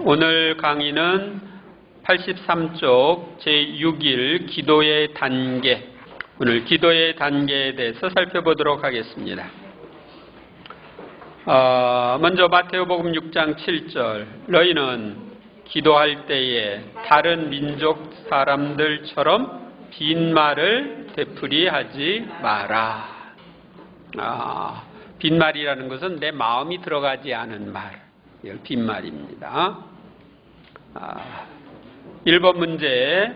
오늘 강의는 83쪽 제6일 기도의 단계, 오늘 기도의 단계에 대해서 살펴보도록 하겠습니다. 먼저 마태복음 6장 7절, 너희는 기도할 때에 다른 민족 사람들처럼 빈말을 되풀이하지 마라. 빈말이라는 것은 내 마음이 들어가지 않은 말, 이걸 빈말입니다. 1번 문제,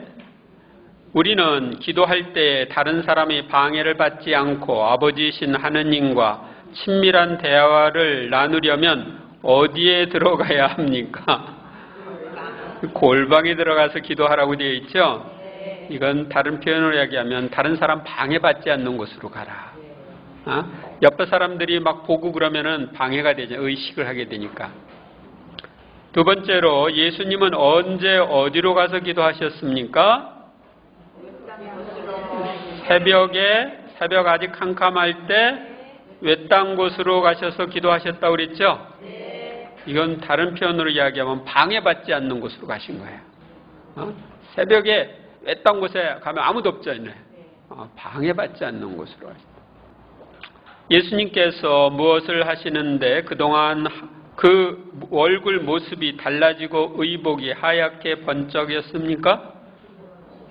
우리는 기도할 때 다른 사람의 방해를 받지 않고 아버지이신 하느님과 친밀한 대화를 나누려면 어디에 들어가야 합니까? 골방에 들어가서 기도하라고 되어 있죠? 이건 다른 표현으로 이야기하면 다른 사람 방해받지 않는 곳으로 가라. 옆에 사람들이 막 보고 그러면은 방해가 되죠. 의식을 하게 되니까. 두 번째로, 예수님은 언제 어디로 가서 기도하셨습니까? 새벽 아직 캄캄할 때 외딴 곳으로 가셔서 기도하셨다고 그랬죠? 이건 다른 표현으로 이야기하면 방해받지 않는 곳으로 가신 거예요. 새벽에 외딴 곳에 가면 아무도 없잖아요. 방해받지 않는 곳으로 가셨다. 예수님께서 무엇을 하시는데 그동안 그 얼굴 모습이 달라지고 의복이 하얗게 번쩍였습니까?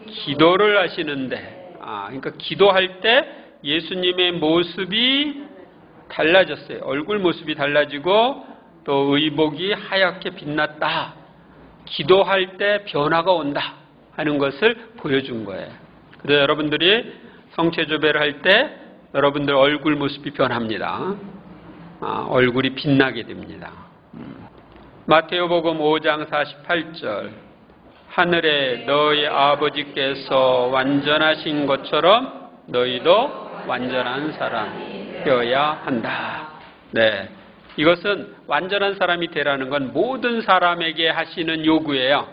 기도를 하시는데, 그러니까 기도할 때 예수님의 모습이 달라졌어요. 얼굴 모습이 달라지고 또 의복이 하얗게 빛났다. 기도할 때 변화가 온다 하는 것을 보여준 거예요. 그래서 여러분들이 성체조배를 할 때 여러분들 얼굴 모습이 변합니다. 얼굴이 빛나게 됩니다. 마태복음 5장 48절, 하늘에 너희 아버지께서 완전하신 것처럼 너희도 완전한 사람이어야 한다. 네, 이것은 완전한 사람이 되라는 건 모든 사람에게 하시는 요구예요.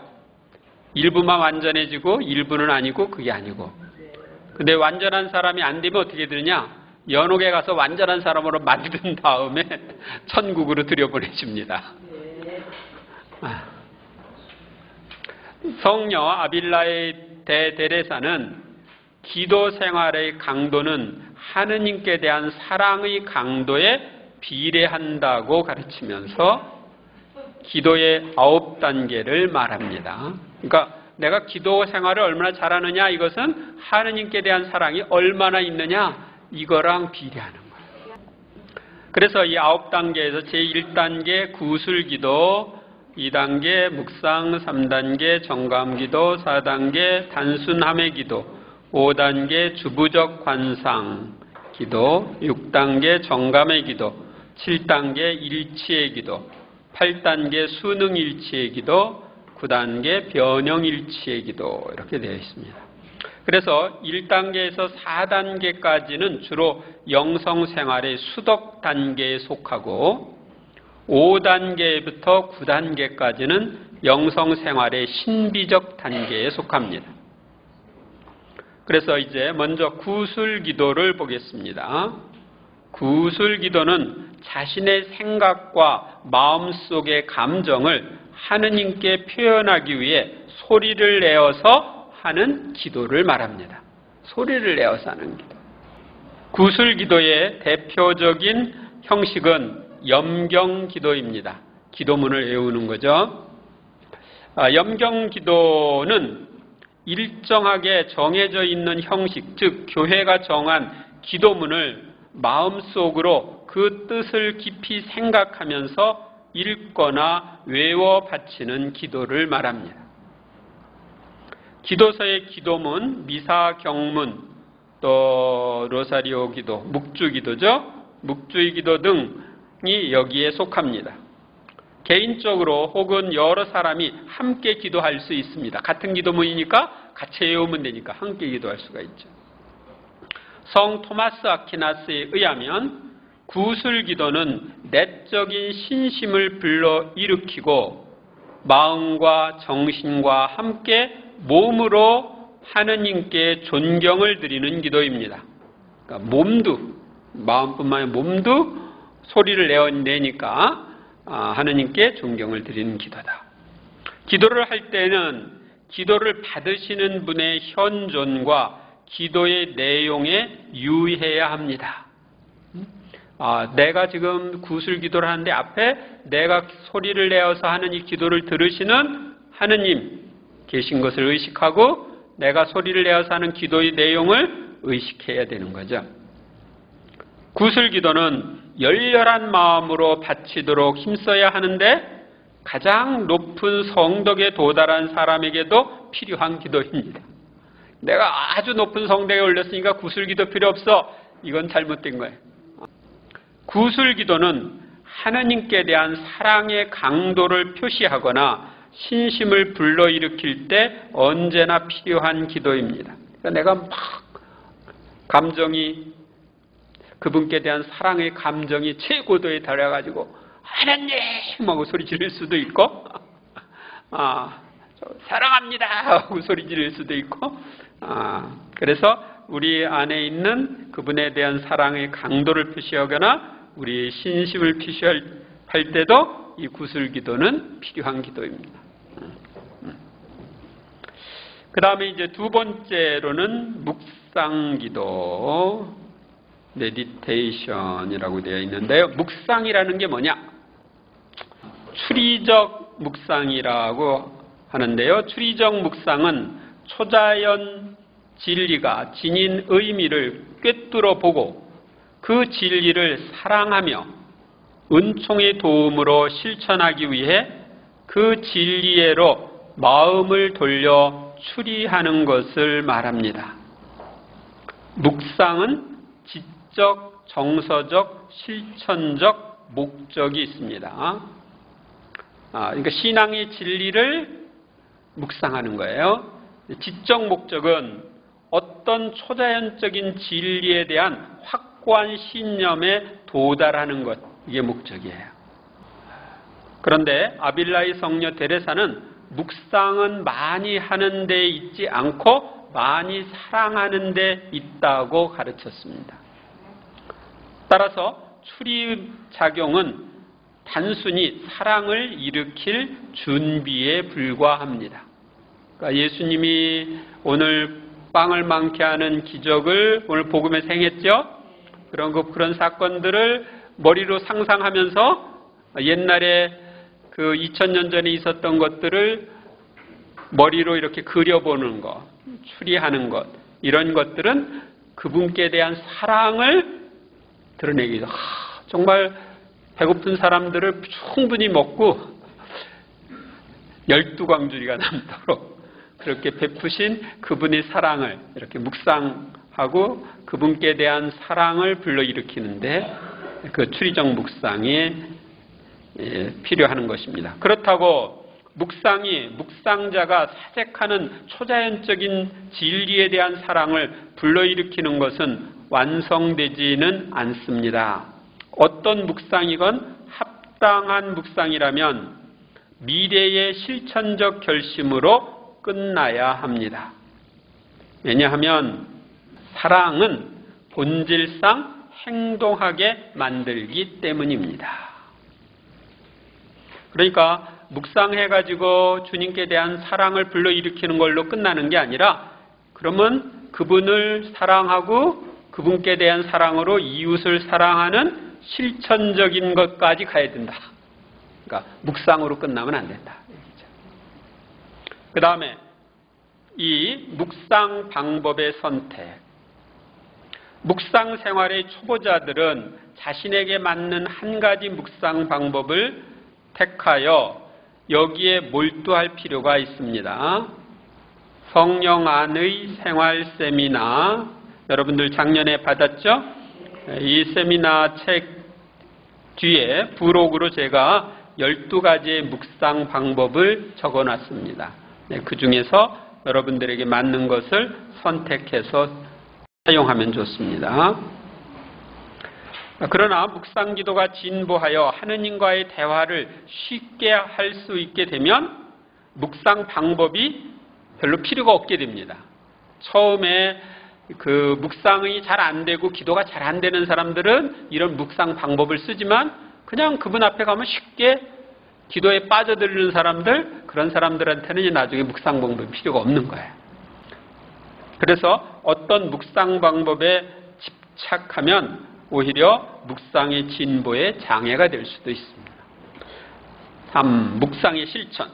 일부만 완전해지고 일부는 아니고 그게 아니고. 근데 완전한 사람이 안 되면 어떻게 되느냐? 연옥에 가서 완전한 사람으로 만든 다음에 천국으로 들여보내줍니다. 성녀 아빌라의 대데레사는 기도 생활의 강도는 하느님께 대한 사랑의 강도에 비례한다고 가르치면서 기도의 9단계를 말합니다. 그러니까 내가 기도 생활을 얼마나 잘하느냐, 이것은 하느님께 대한 사랑이 얼마나 있느냐, 이거랑 비례하는 거예요. 그래서 이 9단계에서 제1단계 구술기도, 2단계 묵상, 3단계 정감기도, 4단계 단순함의 기도, 5단계 주부적 관상 기도, 6단계 정감의 기도, 7단계 일치의 기도, 8단계 수능일치의 기도, 9단계 변형일치의 기도, 이렇게 되어 있습니다. 그래서 1단계에서 4단계까지는 주로 영성생활의 수덕 단계에 속하고 5단계부터 9단계까지는 영성생활의 신비적 단계에 속합니다. 그래서 이제 먼저 구술기도를 보겠습니다. 구술기도는 자신의 생각과 마음속의 감정을 하느님께 표현하기 위해 소리를 내어서 하는 기도를 말합니다. 소리를 내어서 하는 기도. 구술기도의 대표적인 형식은 염경기도입니다. 기도문을 외우는 거죠. 염경기도는 일정하게 정해져 있는 형식, 즉 교회가 정한 기도문을 마음속으로 그 뜻을 깊이 생각하면서 읽거나 외워 바치는 기도를 말합니다. 기도서의 기도문, 미사 경문, 또 로사리오 기도, 묵주 기도죠. 묵주의 기도 등이 여기에 속합니다. 개인적으로 혹은 여러 사람이 함께 기도할 수 있습니다. 같은 기도문이니까 같이 외우면 되니까 함께 기도할 수가 있죠. 성 토마스 아퀴나스에 의하면 구술기도는 내적인 신심을 불러일으키고 마음과 정신과 함께 몸으로 하느님께 존경을 드리는 기도입니다. 그러니까 몸도, 마음뿐만 아니라 몸도 소리를 내니까 하느님께 존경을 드리는 기도다. 기도를 할 때는 기도를 받으시는 분의 현존과 기도의 내용에 유의해야 합니다. 내가 지금 구슬 기도를 하는데 앞에 내가 소리를 내어서 하는 이 기도를 들으시는 하느님 계신 것을 의식하고 내가 소리를 내어서 하는 기도의 내용을 의식해야 되는 거죠. 구슬 기도는 열렬한 마음으로 바치도록 힘써야 하는데 가장 높은 성덕에 도달한 사람에게도 필요한 기도입니다. 내가 아주 높은 성덕에 올렸으니까 구슬 기도 필요 없어. 이건 잘못된 거예요. 구슬 기도는 하느님께 대한 사랑의 강도를 표시하거나 신심을 불러일으킬 때 언제나 필요한 기도입니다. 그러니까 내가 막 감정이 그분께 대한 사랑의 감정이 최고도에 달해가지고 하나님 하고 소리 지를 수도 있고 사랑합니다 하고 소리 지를 수도 있고 그래서 우리 안에 있는 그분에 대한 사랑의 강도를 표시하거나 우리 신심을 표시할 때도 이 구슬 기도는 필요한 기도입니다. 그 다음에 이제 두 번째로는 묵상 기도, 메디테이션이라고 되어 있는데요. 묵상이라는 게 뭐냐? 추리적 묵상이라고 하는데요. 추리적 묵상은 초자연 진리가 지닌 의미를 꿰뚫어 보고 그 진리를 사랑하며 은총의 도움으로 실천하기 위해 그 진리애로 마음을 돌려 추리하는 것을 말합니다. 묵상은 지적, 정서적, 실천적 목적이 있습니다. 그러니까 신앙의 진리를 묵상하는 거예요. 지적 목적은 어떤 초자연적인 진리에 대한 확고한 신념에 도달하는 것, 이게 목적이에요. 그런데 아빌라이 성녀 데레사는 묵상은 많이 하는 데 있지 않고 많이 사랑하는 데 있다고 가르쳤습니다. 따라서 추리작용은 단순히 사랑을 일으킬 준비에 불과합니다. 그러니까 예수님이 오늘 빵을 많게 하는 기적을 오늘 복음에 행했죠. 그런 사건들을 머리로 상상하면서 옛날에 그 2000년 전에 있었던 것들을 머리로 이렇게 그려보는 것, 추리하는 것, 이런 것들은 그분께 대한 사랑을 드러내기 위해서 정말 배고픈 사람들을 충분히 먹고 12광주리가 남도록 그렇게 베푸신 그분의 사랑을 이렇게 묵상하고 그분께 대한 사랑을 불러일으키는데 그 추리적 묵상이 필요한 것입니다. 그렇다고 묵상자가 사색하는 초자연적인 진리에 대한 사랑을 불러일으키는 것은 완성되지는 않습니다. 어떤 묵상이건 합당한 묵상이라면 미래의 실천적 결심으로 끝나야 합니다. 왜냐하면 사랑은 본질상 행동하게 만들기 때문입니다. 그러니까 묵상해가지고 주님께 대한 사랑을 불러일으키는 걸로 끝나는 게 아니라 그러면 그분을 사랑하고 그분께 대한 사랑으로 이웃을 사랑하는 실천적인 것까지 가야 된다. 그러니까 묵상으로 끝나면 안 된다. 그 다음에 이 묵상 방법의 선택. 묵상 생활의 초보자들은 자신에게 맞는 한 가지 묵상 방법을 택하여 여기에 몰두할 필요가 있습니다. 성령 안의 생활 세미나, 여러분들 작년에 받았죠? 이 세미나 책 뒤에 부록으로 제가 12가지의 묵상 방법을 적어놨습니다. 그 중에서 여러분들에게 맞는 것을 선택해서 사용하면 좋습니다. 그러나 묵상 기도가 진보하여 하느님과의 대화를 쉽게 할 수 있게 되면 묵상 방법이 별로 필요가 없게 됩니다. 처음에 그 묵상이 잘 안 되고 기도가 잘 안 되는 사람들은 이런 묵상 방법을 쓰지만 그냥 그분 앞에 가면 쉽게 기도에 빠져들는 사람들, 그런 사람들한테는 나중에 묵상 방법이 필요가 없는 거예요. 그래서 어떤 묵상 방법에 집착하면 오히려 묵상의 진보에 장애가 될 수도 있습니다. 3. 묵상의 실천.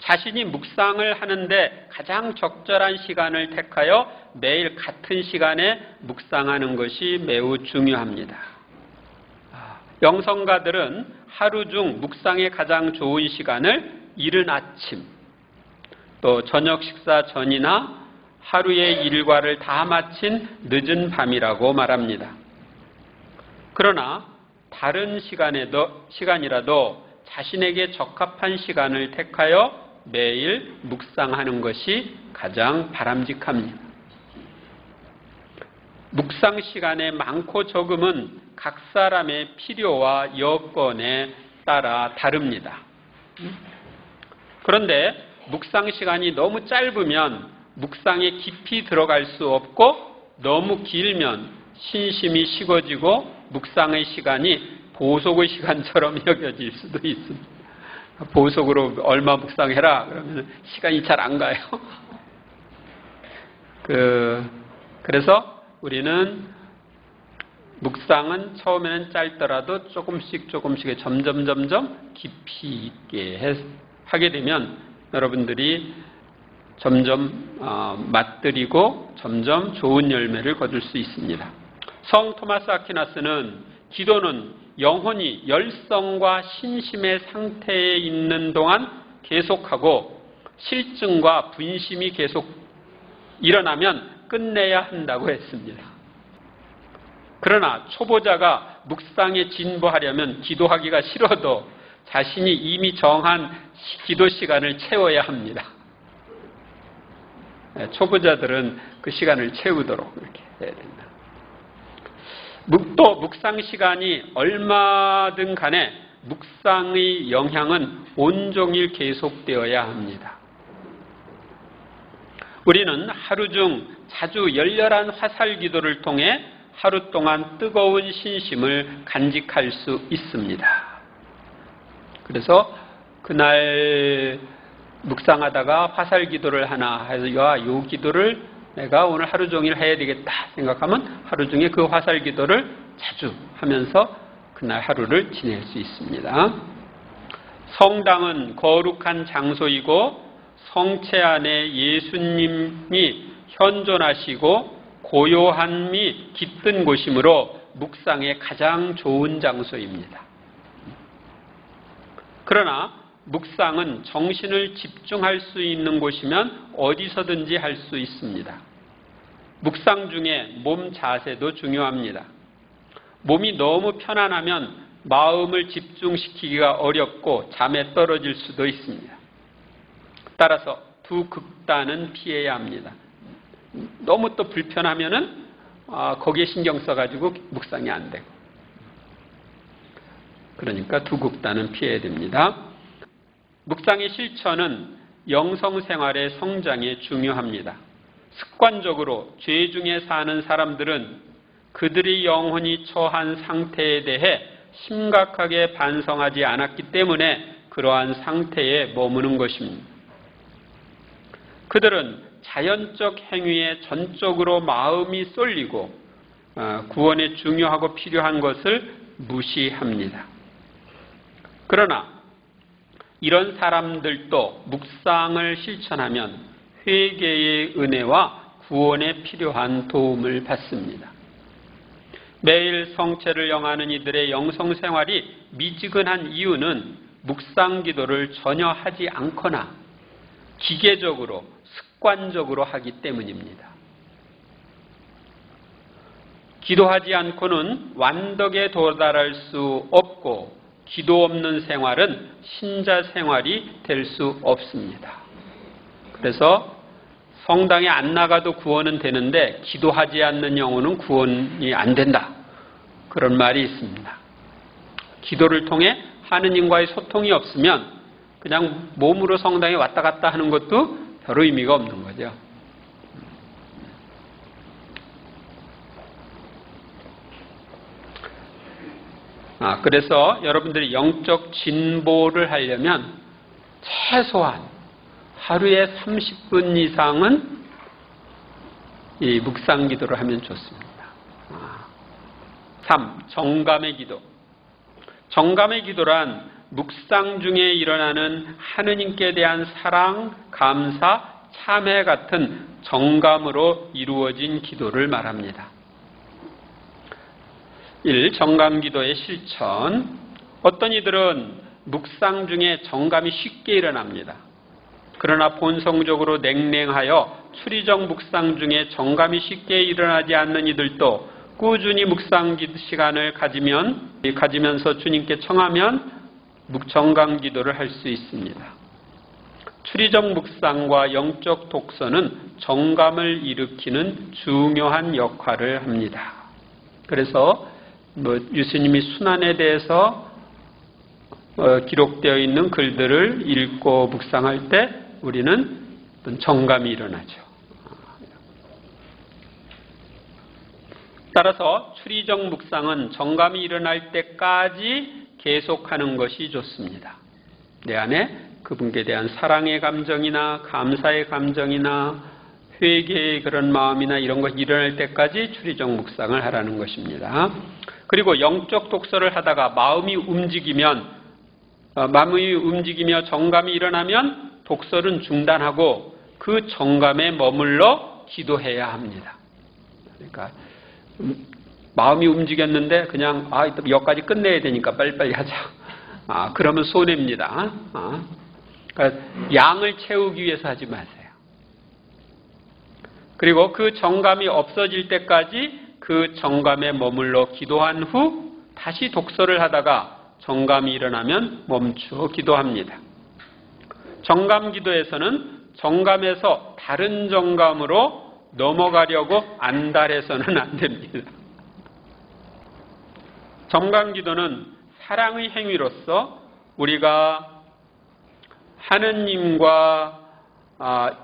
자신이 묵상을 하는데 가장 적절한 시간을 택하여 매일 같은 시간에 묵상하는 것이 매우 중요합니다. 영성가들은 하루 중 묵상에 가장 좋은 시간을 이른 아침, 또 저녁 식사 전이나 하루의 일과를 다 마친 늦은 밤이라고 말합니다. 그러나 다른 시간이라도 자신에게 적합한 시간을 택하여 매일 묵상하는 것이 가장 바람직합니다. 묵상 시간의 많고 적음은 각 사람의 필요와 여건에 따라 다릅니다. 그런데 묵상 시간이 너무 짧으면 묵상에 깊이 들어갈 수 없고 너무 길면 신심이 식어지고 묵상의 시간이 보석의 시간처럼 여겨질 수도 있습니다. 보석으로 얼마 묵상해라 그러면 시간이 잘 안 가요. 그래서 우리는 묵상은 처음에는 짧더라도 조금씩 점점 깊이 있게 하게 되면 여러분들이 점점 맛들이고 점점 좋은 열매를 거둘 수 있습니다. 성 토마스 아퀴나스는 기도는 영혼이 열성과 신심의 상태에 있는 동안 계속하고 실증과 분심이 계속 일어나면 끝내야 한다고 했습니다. 그러나 초보자가 묵상에 진보하려면 기도하기가 싫어도 자신이 이미 정한 기도 시간을 채워야 합니다. 초보자들은 그 시간을 채우도록 이렇게 해야 된다. 또 묵상 시간이 얼마든 간에 묵상의 영향은 온종일 계속되어야 합니다. 우리는 하루 중 자주 열렬한 화살 기도를 통해 하루 동안 뜨거운 신심을 간직할 수 있습니다. 그래서 그날 묵상하다가 화살 기도를 하나 해서 이 기도를 내가 오늘 하루 종일 해야 되겠다 생각하면 하루 중에 그 화살 기도를 자주 하면서 그날 하루를 지낼 수 있습니다. 성당은 거룩한 장소이고 성체 안에 예수님이 현존하시고 고요함이 깃든 곳이므로 묵상에 가장 좋은 장소입니다. 그러나 묵상은 정신을 집중할 수 있는 곳이면 어디서든지 할 수 있습니다. 묵상 중에 몸 자세도 중요합니다. 몸이 너무 편안하면 마음을 집중시키기가 어렵고 잠에 떨어질 수도 있습니다. 따라서 두 극단은 피해야 합니다. 너무 또 불편하면은 거기에 신경 써가지고 묵상이 안 되고. 그러니까 두 극단은 피해야 됩니다. 묵상의 실천은 영성생활의 성장에 중요합니다. 습관적으로 죄 중에 사는 사람들은 그들의 영혼이 처한 상태에 대해 심각하게 반성하지 않았기 때문에 그러한 상태에 머무는 것입니다. 그들은 자연적 행위에 전적으로 마음이 쏠리고 구원에 중요하고 필요한 것을 무시합니다. 그러나 이런 사람들도 묵상을 실천하면 회개의 은혜와 구원에 필요한 도움을 받습니다. 매일 성체를 영하는 이들의 영성생활이 미지근한 이유는 묵상 기도를 전혀 하지 않거나 기계적으로 습관적으로 하기 때문입니다. 기도하지 않고는 완덕에 도달할 수 없고 기도 없는 생활은 신자 생활이 될 수 없습니다. 그래서 성당에 안 나가도 구원은 되는데 기도하지 않는 영혼은 구원이 안 된다. 그런 말이 있습니다. 기도를 통해 하느님과의 소통이 없으면 그냥 몸으로 성당에 왔다 갔다 하는 것도 별 의미가 없는 거죠. 그래서 여러분들이 영적 진보를 하려면 최소한 하루에 30분 이상은 이 묵상 기도를 하면 좋습니다. 3. 정감의 기도. 정감의 기도란 묵상 중에 일어나는 하느님께 대한 사랑, 감사, 참회 같은 정감으로 이루어진 기도를 말합니다. 1. 정감 기도의 실천. 어떤 이들은 묵상 중에 정감이 쉽게 일어납니다. 그러나 본성적으로 냉랭하여 추리적 묵상 중에 정감이 쉽게 일어나지 않는 이들도 꾸준히 묵상 시간을 가지면서 주님께 청하면 정감 기도를 할 수 있습니다. 추리적 묵상과 영적 독서는 정감을 일으키는 중요한 역할을 합니다. 그래서 예수님이 순환에 대해서 기록되어 있는 글들을 읽고 묵상할 때 우리는 정감이 일어나죠. 따라서 추리적 묵상은 정감이 일어날 때까지 계속하는 것이 좋습니다. 내 안에 그분께 대한 사랑의 감정이나 감사의 감정이나 회개의 그런 마음이나 이런 것이 일어날 때까지 추리적 묵상을 하라는 것입니다. 그리고 영적 독서를 하다가 마음이 움직이며 정감이 일어나면 독서는 중단하고 그 정감에 머물러 기도해야 합니다. 그러니까 마음이 움직였는데 그냥 여기까지 끝내야 되니까 빨리빨리 하자. 그러면 손해입니다. 그러니까 양을 채우기 위해서 하지 마세요. 그리고 그 정감이 없어질 때까지 그 정감에 머물러 기도한 후 다시 독서를 하다가 정감이 일어나면 멈추어 기도합니다. 정감 기도에서는 정감에서 다른 정감으로 넘어가려고 안달해서는 안 됩니다. 정감 기도는 사랑의 행위로서 우리가 하느님과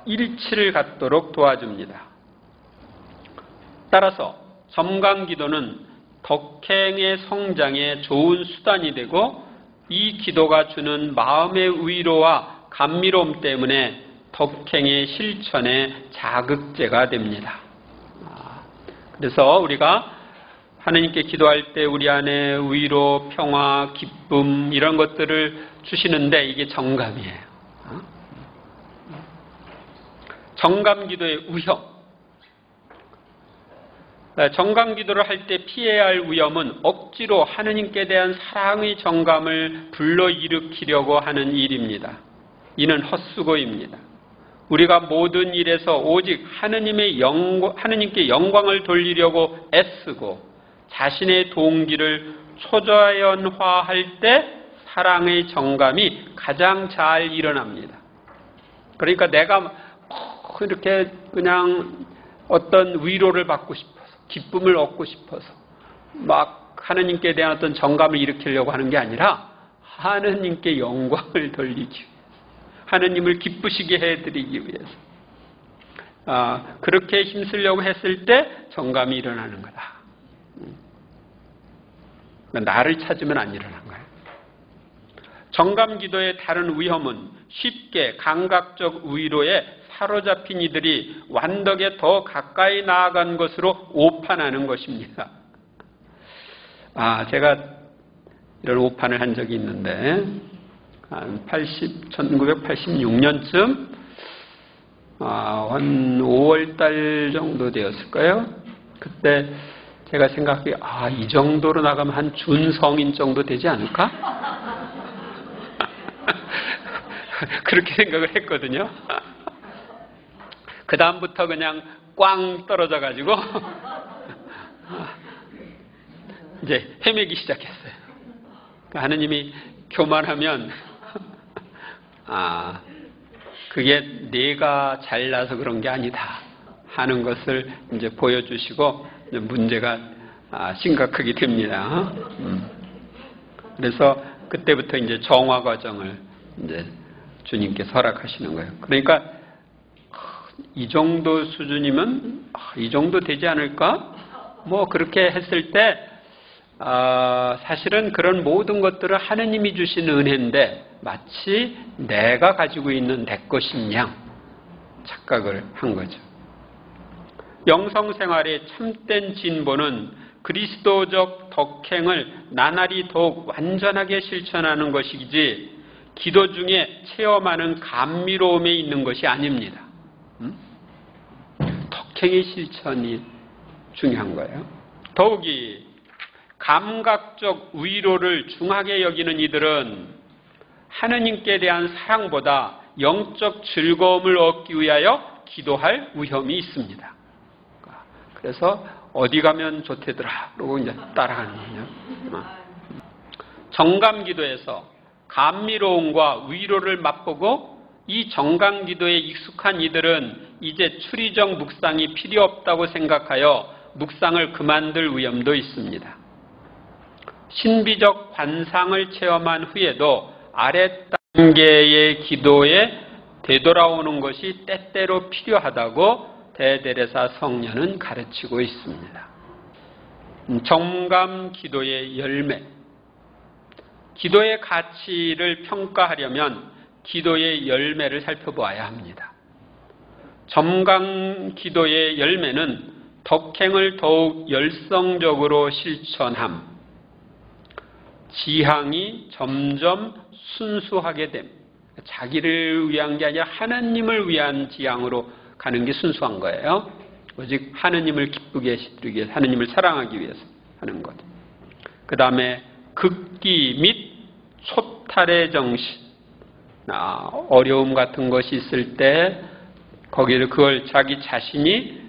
일치를 갖도록 도와줍니다. 따라서 정감 기도는 덕행의 성장에 좋은 수단이 되고 이 기도가 주는 마음의 위로와 감미로움 때문에 덕행의 실천의 자극제가 됩니다. 그래서 우리가 하느님께 기도할 때 우리 안에 위로, 평화, 기쁨 이런 것들을 주시는데 이게 정감이에요. 정감 기도의 위험. 정감 기도를 할 때 피해야 할 위험은 억지로 하느님께 대한 사랑의 정감을 불러일으키려고 하는 일입니다. 이는 헛수고입니다. 우리가 모든 일에서 오직 하느님께 영광을 돌리려고 애쓰고 자신의 동기를 초자연화할 때 사랑의 정감이 가장 잘 일어납니다. 그러니까 내가 이렇게 그냥 어떤 위로를 받고 싶어서 기쁨을 얻고 싶어서 막 하느님께 대한 어떤 정감을 일으키려고 하는 게 아니라 하느님께 영광을 돌리기 위해서 하느님을 기쁘시게 해드리기 위해서 그렇게 힘쓰려고 했을 때 정감이 일어나는 거다. 나를 찾으면 안 일어난 거예요. 정감 기도의 다른 위험은 쉽게 감각적 위로에 사로잡힌 이들이 완덕에 더 가까이 나아간 것으로 오판하는 것입니다. 제가 이런 오판을 한 적이 있는데 1986년쯤 한 5월달 정도 되었을까요? 그때 제가 생각해 이 정도로 나가면 한 준성인 정도 되지 않을까? 그렇게 생각을 했거든요. 그 다음부터 그냥 꽝 떨어져 가지고 이제 헤매기 시작했어요. 하느님이 교만하면 그게 내가 잘나서 그런 게 아니다 하는 것을 이제 보여주시고 문제가 심각하게 됩니다. 그래서 그때부터 이제 정화 과정을 이제 주님께서 허락하시는 거예요. 그러니까 이 정도 수준이면 이 정도 되지 않을까? 뭐 그렇게 했을 때 사실은 그런 모든 것들은 하느님이 주신 은혜인데 마치 내가 가지고 있는 내 것인 양 착각을 한 거죠. 영성생활의 참된 진보는 그리스도적 덕행을 나날이 더욱 완전하게 실천하는 것이지 기도 중에 체험하는 감미로움에 있는 것이 아닙니다. 덕행의 실천이 중요한 거예요. 더욱이 감각적 위로를 중하게 여기는 이들은 하느님께 대한 사랑보다 영적 즐거움을 얻기 위하여 기도할 위험이 있습니다. 그래서 어디 가면 좋대더라 그러고 이제 따라가는 거예요. 정감기도에서 감미로움과 위로를 맛보고 이 정감기도에 익숙한 이들은 이제 추리적 묵상이 필요 없다고 생각하여 묵상을 그만둘 위험도 있습니다. 신비적 관상을 체험한 후에도 아랫단계의 기도에 되돌아오는 것이 때때로 필요하다고 대데레사 성녀는 가르치고 있습니다. 정감 기도의 열매. 기도의 가치를 평가하려면 기도의 열매를 살펴보아야 합니다. 정감 기도의 열매는 덕행을 더욱 열성적으로 실천함, 지향이 점점 순수하게 됨. 자기를 위한 게 아니라 하나님을 위한 지향으로 가는 게 순수한 거예요. 오직 하느님을 기쁘게 해드리기 위해서, 하느님을 사랑하기 위해서 하는 것. 그 다음에 극기 및 초탈의 정신. 어려움 같은 것이 있을 때 거기를 그걸 자기 자신이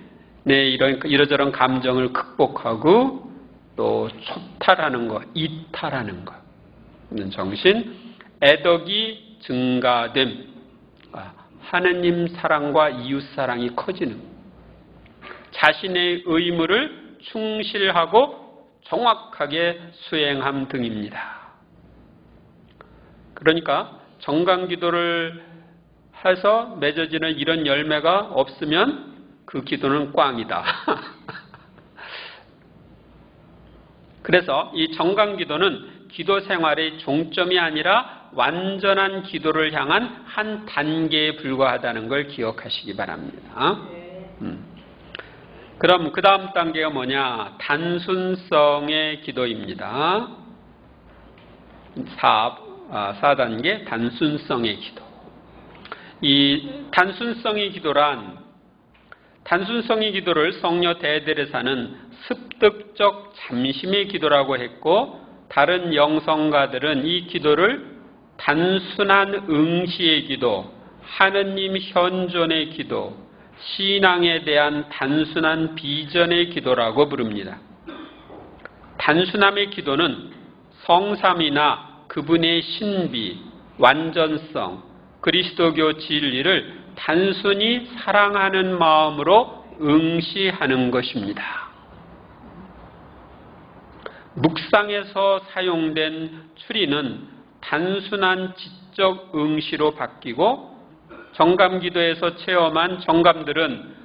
내 이러저런 감정을 극복하고 또 초탈하는 것, 이탈하는 것. 이런 정신. 애덕이 증가됨. 하느님 사랑과 이웃 사랑이 커지는, 자신의 의무를 충실하고 정확하게 수행함 등입니다. 그러니까 정강기도를 해서 맺어지는 이런 열매가 없으면 그 기도는 꽝이다. 그래서 이 정강기도는 기도 생활의 종점이 아니라 완전한 기도를 향한 한 단계에 불과하다는 걸 기억하시기 바랍니다. 그럼 그 다음 단계가 뭐냐? 단순성의 기도입니다. 4단계 단순성의 기도. 이 단순성의 기도를 성녀 대데레사는 습득적 잠심의 기도라고 했고, 다른 영성가들은 이 기도를 단순한 응시의 기도, 하느님 현존의 기도, 신앙에 대한 단순한 비전의 기도라고 부릅니다. 단순함의 기도는 성삼이나 그분의 신비, 완전성, 그리스도교 진리를 단순히 사랑하는 마음으로 응시하는 것입니다. 묵상에서 사용된 추리는 단순한 지적 응시로 바뀌고, 정감기도에서 체험한 정감들은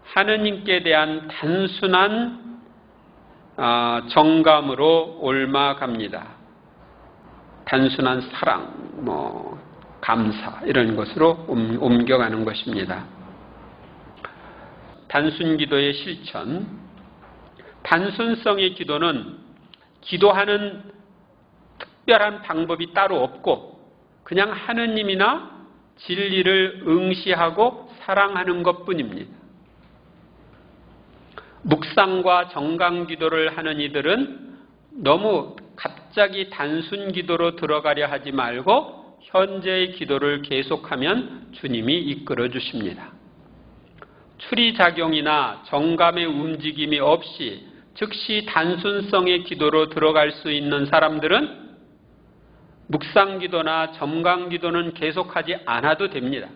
하느님께 대한 단순한 정감으로 옮아갑니다. 단순한 사랑, 감사 이런 것으로 옮겨가는 것입니다. 단순기도의 실천. 단순성의 기도는 기도하는 특별한 방법이 따로 없고 그냥 하느님이나 진리를 응시하고 사랑하는 것뿐입니다. 묵상과 정강기도를 하는 이들은 너무 갑자기 단순기도로 들어가려 하지 말고 현재의 기도를 계속하면 주님이 이끌어 주십니다. 추리작용이나 정감의 움직임이 없이 즉시 단순성의 기도로 들어갈 수 있는 사람들은 묵상기도나 정강기도는 계속하지 않아도 됩니다.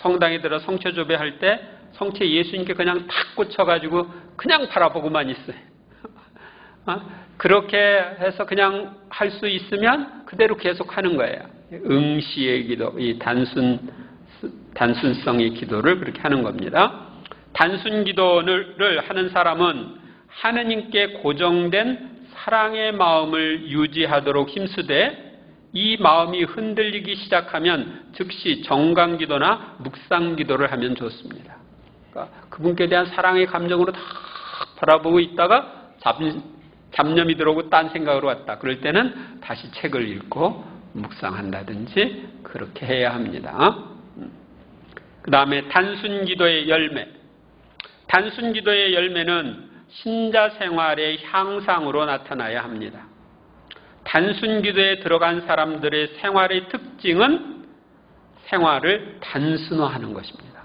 성당에 들어 성처조배할 때 성체 예수님께 그냥 탁 꽂혀가지고 그냥 바라보고만 있어요. 그렇게 해서 그냥 할 수 있으면 그대로 계속하는 거예요. 응시의 기도, 이 단순성의 기도를 그렇게 하는 겁니다. 단순 기도를 하는 사람은 하느님께 고정된 사랑의 마음을 유지하도록 힘쓰되 이 마음이 흔들리기 시작하면 즉시 정강기도나 묵상기도를 하면 좋습니다. 그러니까 그분께 대한 사랑의 감정으로 다 바라보고 있다가 잡념이 들어오고 딴 생각으로 왔다. 그럴 때는 다시 책을 읽고 묵상한다든지 그렇게 해야 합니다. 그 다음에 단순기도의 열매. 단순기도의 열매는 신자 생활의 향상으로 나타나야 합니다. 단순기도에 들어간 사람들의 생활의 특징은 생활을 단순화하는 것입니다.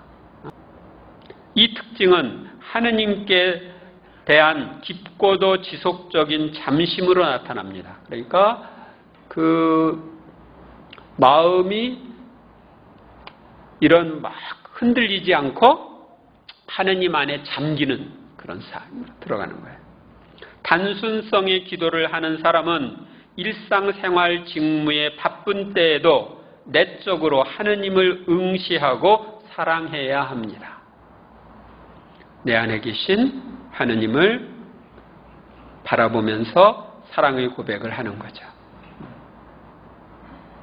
이 특징은 하느님께 대한 깊고도 지속적인 잠심으로 나타납니다. 그러니까 그 마음이 이런 막 흔들리지 않고 하느님 안에 잠기는 그런 삶으로 들어가는 거예요. 단순성의 기도를 하는 사람은 일상생활 직무에 바쁜 때에도 내적으로 하느님을 응시하고 사랑해야 합니다. 내 안에 계신 하느님을 바라보면서 사랑의 고백을 하는 거죠.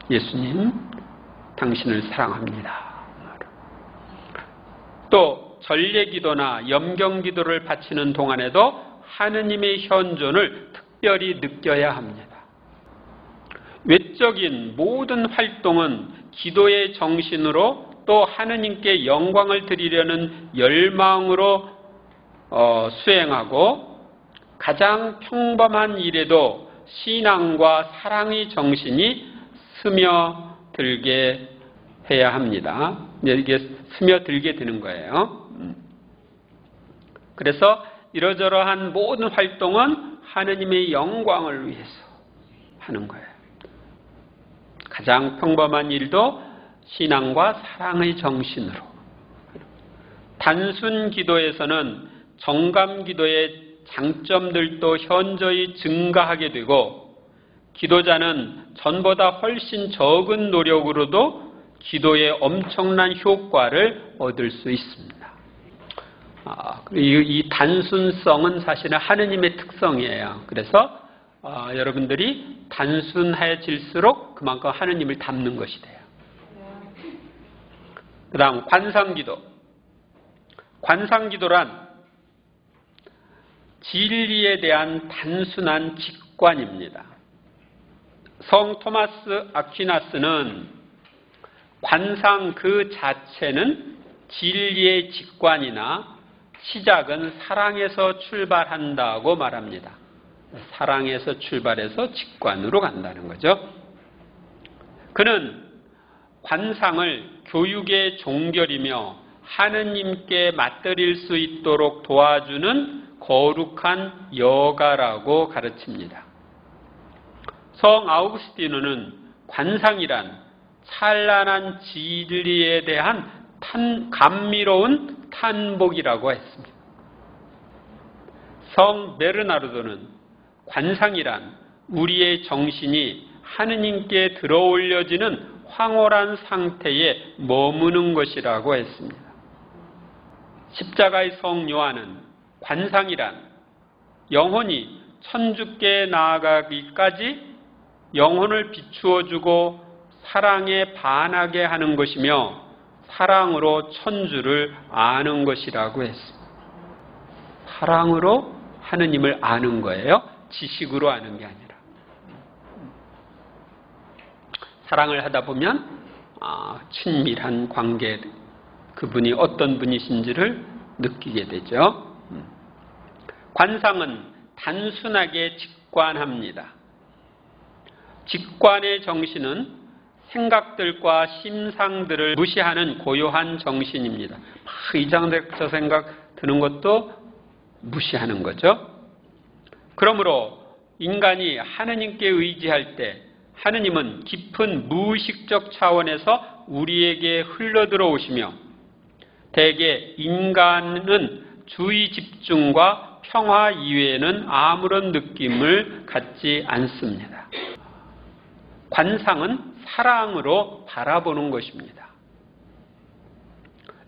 예수님, 당신을 사랑합니다. 또 전례기도나 염경기도를 바치는 동안에도 하느님의 현존을 특별히 느껴야 합니다. 외적인 모든 활동은 기도의 정신으로 또 하느님께 영광을 드리려는 열망으로 수행하고 가장 평범한 일에도 신앙과 사랑의 정신이 스며들게 해야 합니다. 이게 스며들게 되는 거예요. 그래서 이러저러한 모든 활동은 하느님의 영광을 위해서 하는 거예요. 가장 평범한 일도 신앙과 사랑의 정신으로. 단순 기도에서는 정감 기도의 장점들도 현저히 증가하게 되고 기도자는 전보다 훨씬 적은 노력으로도 기도의 엄청난 효과를 얻을 수 있습니다. 이 단순성은 사실은 하느님의 특성이에요. 그래서 여러분들이 단순해질수록 그만큼 하느님을 닮는 것이 돼요. 그 다음 관상기도. 관상기도란 진리에 대한 단순한 직관입니다. 성 토마스 아퀴나스는 관상 그 자체는 진리의 직관이나 시작은 사랑에서 출발한다고 말합니다. 사랑에서 출발해서 직관으로 간다는 거죠. 그는 관상을 교육의 종결이며 하느님께 맞들일 수 있도록 도와주는 거룩한 여가라고 가르칩니다. 성 아우구스티노는 관상이란 찬란한 진리에 대한 감미로운 탄복이라고 했습니다. 성 베르나르도는 관상이란 우리의 정신이 하느님께 들어올려지는 황홀한 상태에 머무는 것이라고 했습니다. 십자가의 성 요한은 관상이란 영혼이 천주께 나아가기까지 영혼을 비추어주고 사랑에 반하게 하는 것이며 사랑으로 천주를 아는 것이라고 했습니다. 사랑으로 하느님을 아는 거예요. 지식으로 아는 게 아니라. 사랑을 하다 보면 친밀한 관계, 그분이 어떤 분이신지를 느끼게 되죠. 관상은 단순하게 직관합니다. 직관의 정신은 생각들과 심상들을 무시하는 고요한 정신입니다. 이 생각 저 생각 드는 것도 무시하는 거죠. 그러므로 인간이 하느님께 의지할 때 하느님은 깊은 무의식적 차원에서 우리에게 흘러들어오시며 대개 인간은 주의 집중과 평화 이외에는 아무런 느낌을 갖지 않습니다. 관상은 사랑으로 바라보는 것입니다.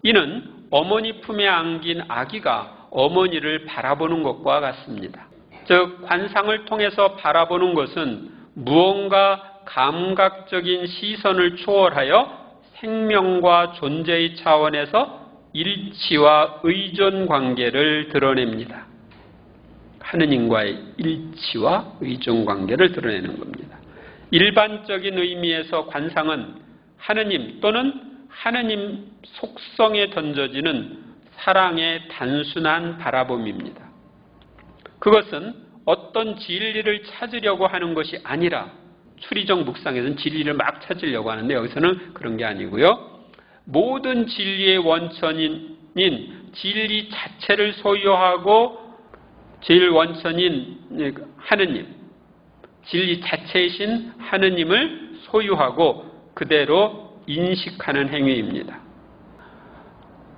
이는 어머니 품에 안긴 아기가 어머니를 바라보는 것과 같습니다. 즉 관상을 통해서 바라보는 것은 무언가 감각적인 시선을 초월하여 생명과 존재의 차원에서 일치와 의존 관계를 드러냅니다. 하느님과의 일치와 의존 관계를 드러내는 겁니다. 일반적인 의미에서 관상은 하느님 또는 하느님 속성에 던져지는 사랑의 단순한 바라봄입니다. 그것은 어떤 진리를 찾으려고 하는 것이 아니라, 추리적 묵상에서는 진리를 막 찾으려고 하는데 여기서는 그런 게 아니고요. 모든 진리의 원천인 진리 자체를 소유하고 제일 원천인 하느님, 진리 자체이신 하느님을 소유하고 그대로 인식하는 행위입니다.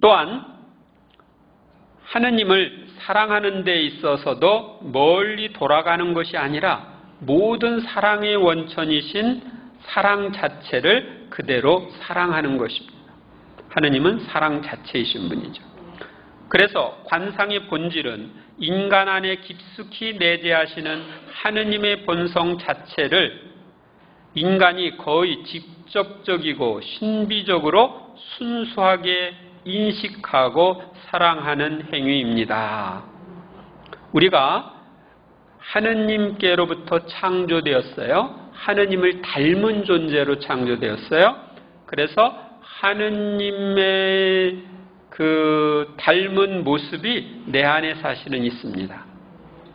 또한 하느님을 사랑하는 데 있어서도 멀리 돌아가는 것이 아니라 모든 사랑의 원천이신 사랑 자체를 그대로 사랑하는 것입니다. 하느님은 사랑 자체이신 분이죠. 그래서 관상의 본질은 인간 안에 깊숙이 내재하시는 하느님의 본성 자체를 인간이 거의 직접적이고 신비적으로 순수하게 인식하고 사랑하는 행위입니다. 우리가 하느님께로부터 창조되었어요. 하느님을 닮은 존재로 창조되었어요. 그래서 하느님의 그 닮은 모습이 내 안에 사실은 있습니다.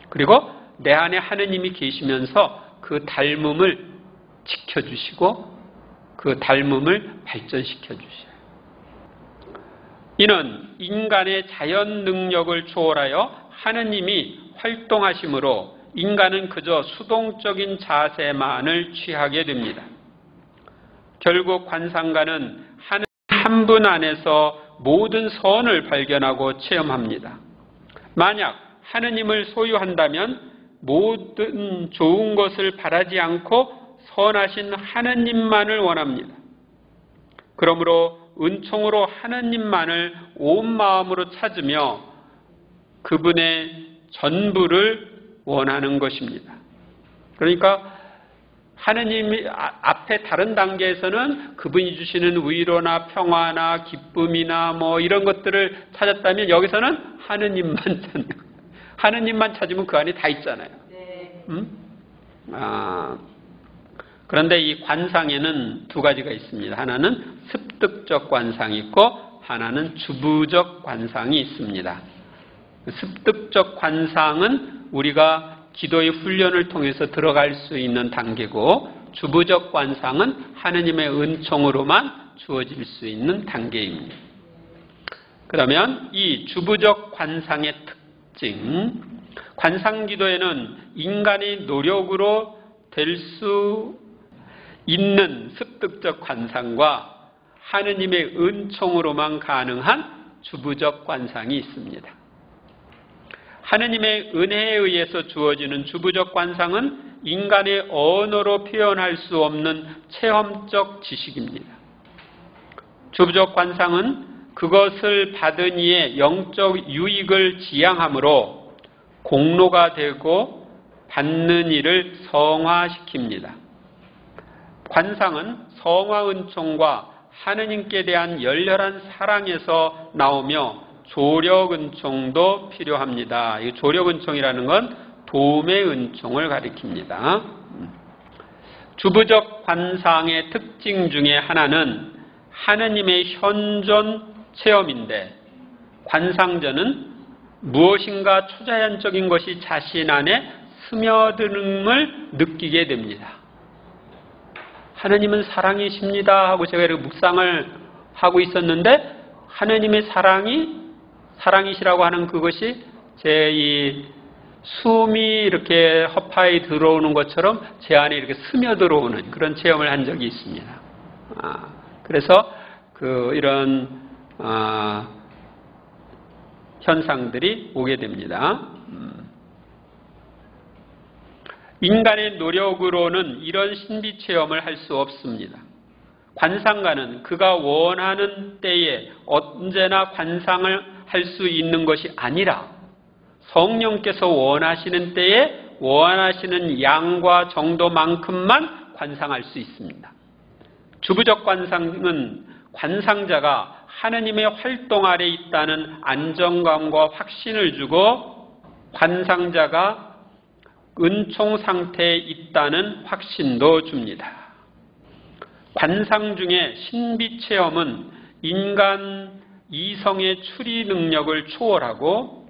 그리고 내 안에 하느님이 계시면서 그 닮음을 지켜주시고 그 닮음을 발전시켜 주셔요. 이는 인간의 자연 능력을 초월하여 하느님이 활동하심으로 인간은 그저 수동적인 자세만을 취하게 됩니다. 결국 관상가는 하느님 한 분 안에서 모든 선을 발견하고 체험합니다. 만약 하느님을 소유한다면 모든 좋은 것을 바라지 않고 선하신 하느님만을 원합니다. 그러므로 은총으로 하느님만을 온 마음으로 찾으며 그분의 전부를 원하는 것입니다. 그러니까 하느님이 앞에 다른 단계에서는 그분이 주시는 위로나 평화나 기쁨이나 뭐 이런 것들을 찾았다면 여기서는 하느님만 찾는 거예요. 하느님만 찾으면 그 안에 다 있잖아요. 네. 그런데 이 관상에는 두 가지가 있습니다. 하나는 습득적 관상이 있고 하나는 주부적 관상이 있습니다. 습득적 관상은 우리가 기도의 훈련을 통해서 들어갈 수 있는 단계고, 주부적 관상은 하느님의 은총으로만 주어질 수 있는 단계입니다. 그러면 이 주부적 관상의 특징, 관상 기도에는 인간의 노력으로 될 수 있는 습득적 관상과 하느님의 은총으로만 가능한 주부적 관상이 있습니다. 하느님의 은혜에 의해서 주어지는 주부적 관상은 인간의 언어로 표현할 수 없는 체험적 지식입니다. 주부적 관상은 그것을 받은 이의 영적 유익을 지향함으로 공로가 되고 받는 이를 성화시킵니다. 관상은 성화 은총과 하느님께 대한 열렬한 사랑에서 나오며 조력 은총도 필요합니다. 이 조력 은총이라는 건 도움의 은총을 가리킵니다. 주부적 관상의 특징 중에 하나는 하느님의 현존 체험인데, 관상전은 무엇인가 초자연적인 것이 자신 안에 스며드는을 느끼게 됩니다. 하느님은 사랑이십니다 하고 제가 이렇게 묵상을 하고 있었는데, 하느님의 사랑이시라고 하는 그것이 제 이 숨이 이렇게 허파에 들어오는 것처럼 제 안에 이렇게 스며들어오는 그런 체험을 한 적이 있습니다. 그래서 이런 현상들이 오게 됩니다. 인간의 노력으로는 이런 신비 체험을 할 수 없습니다. 관상가는 그가 원하는 때에 언제나 관상을 할 수 있는 것이 아니라 성령께서 원하시는 때에 원하시는 양과 정도만큼만 관상할 수 있습니다. 주부적 관상은 관상자가 하느님의 활동 아래 있다는 안정감과 확신을 주고 관상자가 은총 상태에 있다는 확신도 줍니다. 관상 중에 신비 체험은 인간 이성의 추리 능력을 초월하고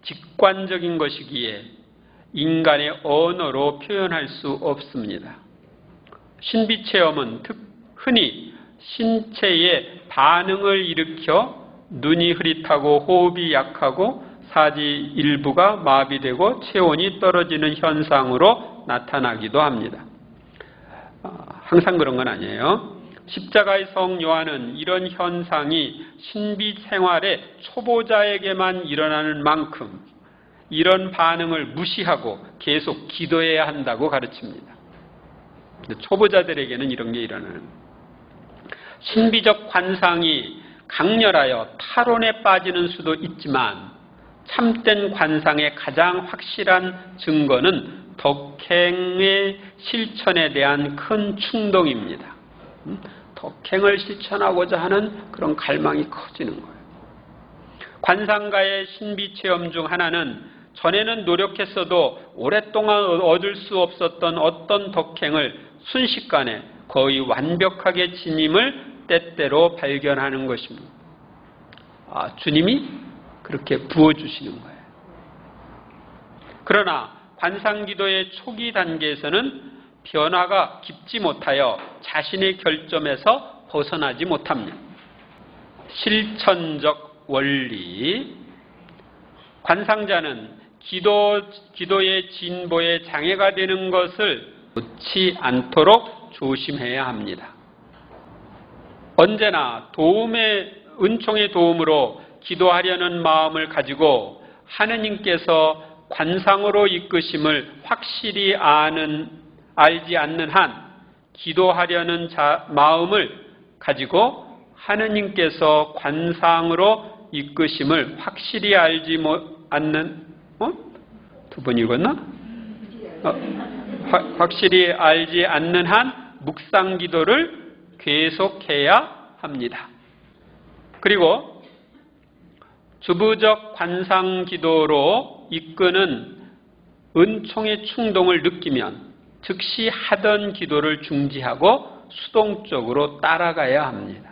직관적인 것이기에 인간의 언어로 표현할 수 없습니다. 신비 체험은 흔히 신체의 반응을 일으켜 눈이 흐릿하고 호흡이 약하고 사지 일부가 마비되고 체온이 떨어지는 현상으로 나타나기도 합니다. 항상 그런 건 아니에요. 십자가의 성 요한은 이런 현상이 신비 생활의 초보자에게만 일어나는 만큼 이런 반응을 무시하고 계속 기도해야 한다고 가르칩니다. 초보자들에게는 이런 게 일어나는. 신비적 관상이 강렬하여 탈원에 빠지는 수도 있지만 참된 관상의 가장 확실한 증거는 덕행의 실천에 대한 큰 충동입니다. 덕행을 실천하고자 하는 그런 갈망이 커지는 거예요. 관상가의 신비 체험 중 하나는 전에는 노력했어도 오랫동안 얻을 수 없었던 어떤 덕행을 순식간에 거의 완벽하게 지님을 때때로 발견하는 것입니다. 주님이 그렇게 부어주시는 거예요. 그러나 관상기도의 초기 단계에서는 변화가 깊지 못하여 자신의 결점에서 벗어나지 못합니다. 실천적 원리. 관상자는 기도의 진보에 장애가 되는 것을 놓지 않도록 조심해야 합니다. 언제나 은총의 도움으로 기도하려는 마음을 가지고 하느님께서 관상으로 이끄심을 확실히 알지 않는 한 기도하려는 마음을 가지고 하느님께서 관상으로 이끄심을 확실히 알지 않는 두 번 읽었나? 확실히 알지 않는 한 묵상 기도를 계속해야 합니다. 그리고 주부적 관상 기도로 이끄는 은총의 충동을 느끼면 즉시 하던 기도를 중지하고 수동적으로 따라가야 합니다.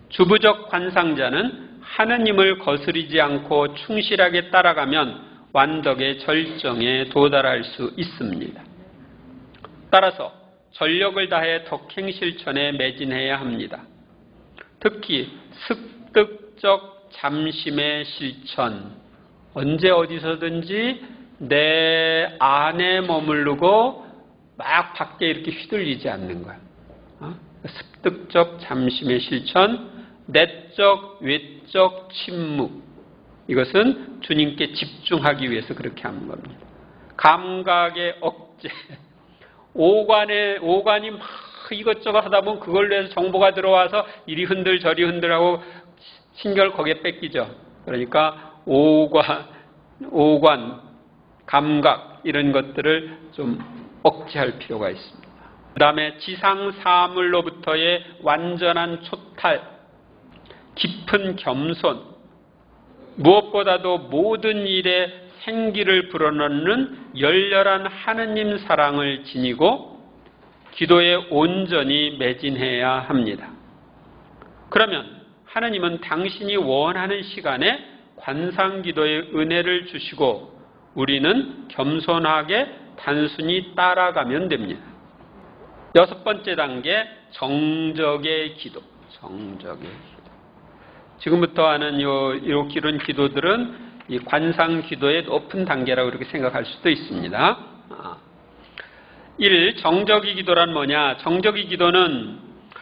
주부적 관상자는 하느님을 거스르지 않고 충실하게 따라가면 완덕의 절정에 도달할 수 있습니다. 따라서 전력을 다해 덕행 실천에 매진해야 합니다. 특히 습득적 잠심의 실천, 언제 어디서든지 내 안에 머무르고 막 밖에 이렇게 휘둘리지 않는 거야. 습득적 잠심의 실천, 내적 외적 침묵, 이것은 주님께 집중하기 위해서 그렇게 하는 겁니다. 감각의 억제, 오관이 막 이것저것 하다 보면 그걸로 해서 정보가 들어와서 이리 흔들 저리 흔들하고 신경을 거기에 뺏기죠. 그러니까 오관, 감각 이런 것들을 좀 억제할 필요가 있습니다. 그 다음에 지상사물로부터의 완전한 초탈, 깊은 겸손, 무엇보다도 모든 일에 생기를 불어넣는 열렬한 하느님 사랑을 지니고 기도에 온전히 매진해야 합니다. 그러면 하느님은 당신이 원하는 시간에 관상기도의 은혜를 주시고 우리는 겸손하게 단순히 따라가면 됩니다. 6번째 단계, 정적의 기도. 지금부터 하는 이런 기도들은 이 관상 기도의 높은 단계라고 이렇게 생각할 수도 있습니다. 1. 정적의 기도란 뭐냐? 정적의 기도는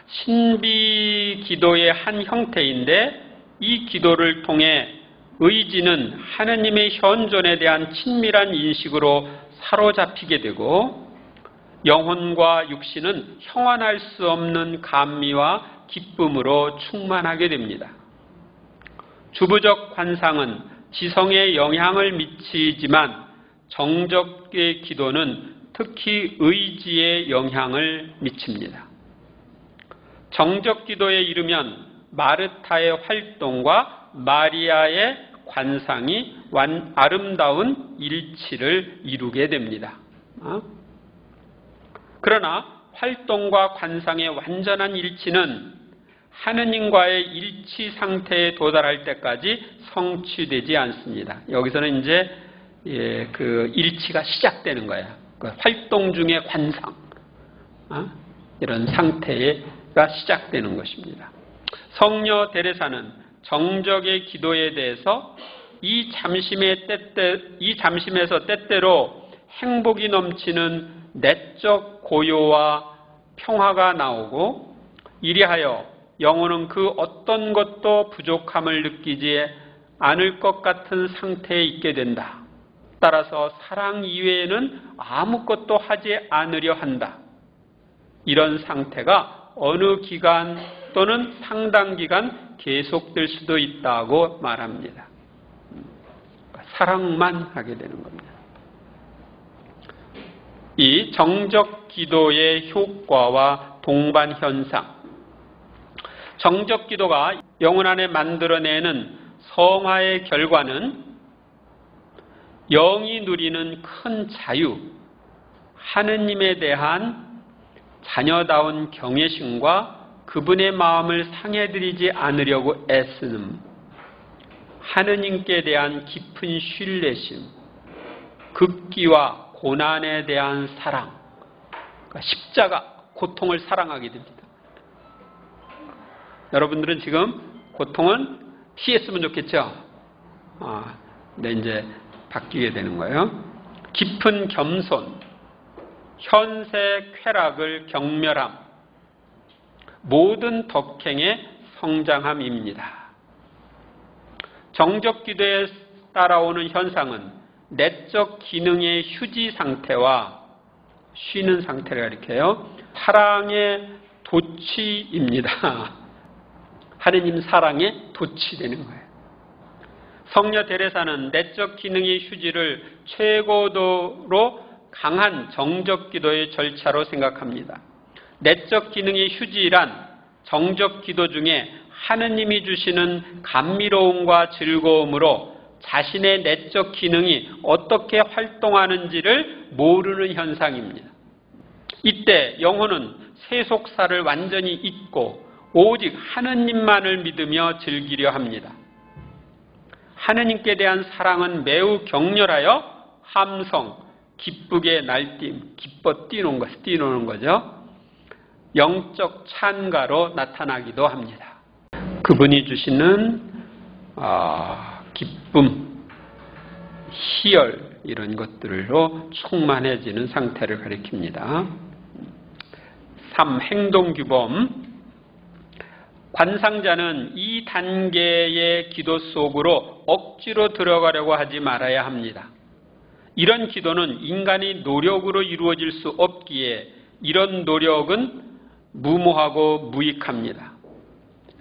신비 기도의 한 형태인데 이 기도를 통해 의지는 하느님의 현존에 대한 친밀한 인식으로 사로잡히게 되고 영혼과 육신은 형언할 수 없는 감미와 기쁨으로 충만하게 됩니다. 주부적 관상은 지성에 영향을 미치지만 정적의 기도는 특히 의지에 영향을 미칩니다. 정적 기도에 이르면 마르타의 활동과 마리아의 관상이 아름다운 일치를 이루게 됩니다. 그러나 활동과 관상의 완전한 일치는 하느님과의 일치 상태에 도달할 때까지 성취되지 않습니다. 여기서는 이제 그 일치가 시작되는 거예요. 그 활동 중의 관상, 이런 상태가 시작되는 것입니다. 성녀 데레사는 정적의 기도에 대해서 이 잠심에서 때때로 행복이 넘치는 내적 고요와 평화가 나오고, 이리하여 영혼은 그 어떤 것도 부족함을 느끼지 않을 것 같은 상태에 있게 된다. 따라서 사랑 이외에는 아무것도 하지 않으려 한다. 이런 상태가 어느 기간 또는 상당 기간 계속될 수도 있다고 말합니다. 사랑만 하게 되는 겁니다. 이 정적 기도의 효과와 동반 현상, 정적 기도가 영혼 안에 만들어내는 성화의 결과는 영이 누리는 큰 자유, 하느님에 대한 자녀다운 경외심과 그분의 마음을 상해드리지 않으려고 애쓰는, 하느님께 대한 깊은 신뢰심, 극기와 고난에 대한 사랑, 그러니까 십자가, 고통을 사랑하게 됩니다. 여러분들은 지금 고통은 피했으면 좋겠죠? 근데 이제 바뀌게 되는 거예요. 깊은 겸손, 현세 쾌락을 경멸함, 모든 덕행의 성장함입니다. 정적 기도에 따라오는 현상은 내적 기능의 휴지 상태와 쉬는 상태를 가리켜요. 사랑의 도취입니다. 하느님 사랑에 도취되는 거예요. 성녀 데레사는 내적 기능의 휴지를 최고도로 강한 정적 기도의 절차로 생각합니다. 내적 기능의 휴지란 정적 기도 중에 하느님이 주시는 감미로움과 즐거움으로 자신의 내적 기능이 어떻게 활동하는지를 모르는 현상입니다. 이때 영혼은 세속사를 완전히 잊고 오직 하느님만을 믿으며 즐기려 합니다. 하느님께 대한 사랑은 매우 격렬하여 함성, 기쁘게 날뛰임, 기뻐 뛰노는 거죠. 영적 찬가로 나타나기도 합니다. 그분이 주시는 기쁨, 희열, 이런 것들로 충만해지는 상태를 가리킵니다. 3. 행동규범. 관상자는 이 단계의 기도 속으로 억지로 들어가려고 하지 말아야 합니다. 이런 기도는 인간이 노력으로 이루어질 수 없기에 이런 노력은 무모하고 무익합니다.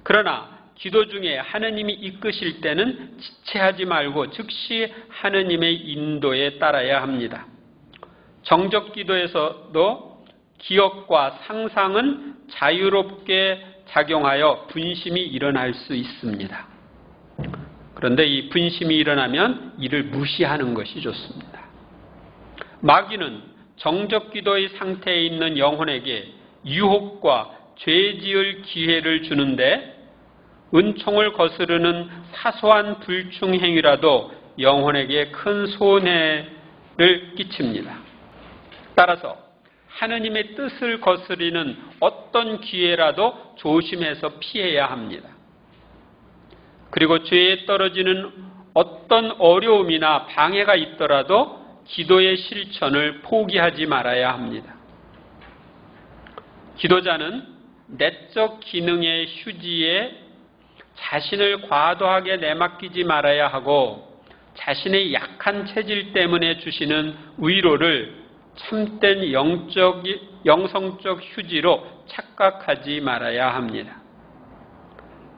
그러나 기도 중에 하느님이 이끄실 때는 지체하지 말고 즉시 하느님의 인도에 따라야 합니다. 정적 기도에서도 기억과 상상은 자유롭게 작용하여 분심이 일어날 수 있습니다. 그런데 이 분심이 일어나면 이를 무시하는 것이 좋습니다. 마귀는 정적 기도의 상태에 있는 영혼에게 유혹과 죄 지을 기회를 주는데, 은총을 거스르는 사소한 불충 행위라도 영혼에게 큰 손해를 끼칩니다. 따라서 하느님의 뜻을 거스리는 어떤 기회라도 조심해서 피해야 합니다. 그리고 죄에 떨어지는 어떤 어려움이나 방해가 있더라도 기도의 실천을 포기하지 말아야 합니다. 기도자는 내적 기능의 휴지에 자신을 과도하게 내맡기지 말아야 하고, 자신의 약한 체질 때문에 주시는 위로를 참된 영성적 휴지로 착각하지 말아야 합니다.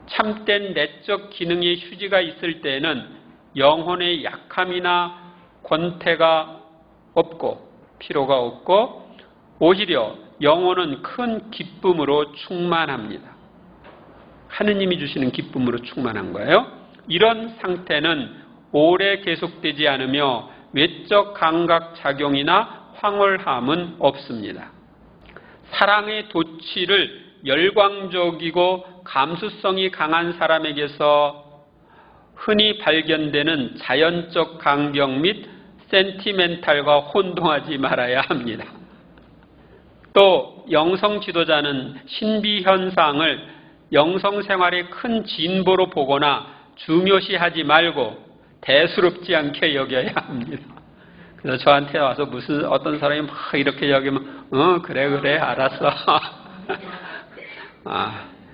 참된 내적 기능의 휴지가 있을 때에는 영혼의 약함이나 권태가 없고 피로가 없고 오히려 영혼은 큰 기쁨으로 충만합니다. 하느님이 주시는 기쁨으로 충만한 거예요. 이런 상태는 오래 계속되지 않으며 외적 감각 작용이나 황홀함은 없습니다. 사랑의 도취를 열광적이고 감수성이 강한 사람에게서 흔히 발견되는 자연적 감격 및 센티멘탈과 혼동하지 말아야 합니다. 또 영성 지도자는 신비 현상을 영성 생활의 큰 진보로 보거나 중요시하지 말고 대수롭지 않게 여겨야 합니다. 그래서 저한테 와서 무슨 어떤 사람이 막 이렇게 여기면 그래 알았어.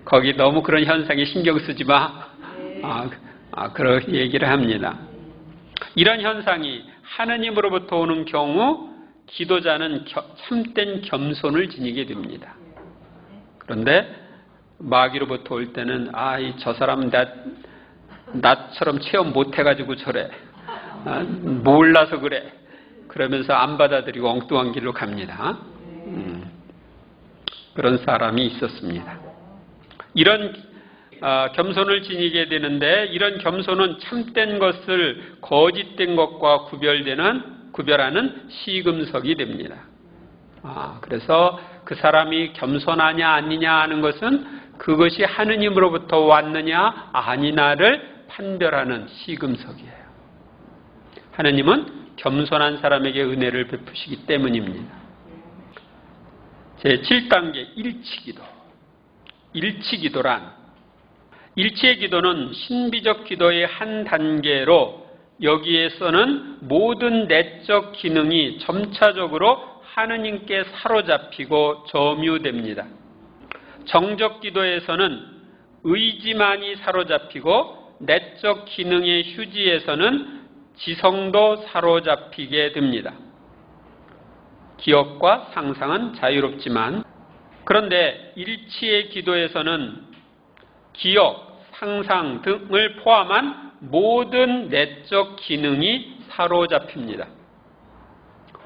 거기 너무 그런 현상에 신경 쓰지 마. 그런 얘기를 합니다. 이런 현상이 하느님으로부터 오는 경우 기도자는 참된 겸손을 지니게 됩니다. 그런데 마귀로부터 올 때는 저 사람은 나처럼 체험 못해가지고 저래. 몰라서 그래. 그러면서 안 받아들이고 엉뚱한 길로 갑니다. 그런 사람이 있었습니다. 이런 겸손을 지니게 되는데 이런 겸손은 참된 것을 거짓된 것과 구별하는 시금석이 됩니다. 그래서 그 사람이 겸손하냐 아니냐 하는 것은 그것이 하느님으로부터 왔느냐 아니냐를 판별하는 시금석이에요. 하느님은 겸손한 사람에게 은혜를 베푸시기 때문입니다. 제7단계 일치기도. 일치기도란 일치의 기도는 신비적 기도의 한 단계로 여기에서는 모든 내적 기능이 점차적으로 하느님께 사로잡히고 점유됩니다. 정적 기도에서는 의지만이 사로잡히고 내적 기능의 휴지에서는 지성도 사로잡히게 됩니다. 기억과 상상은 자유롭지만 그런데 일치의 기도에서는 기억, 상상 등을 포함한 모든 내적 기능이 사로잡힙니다.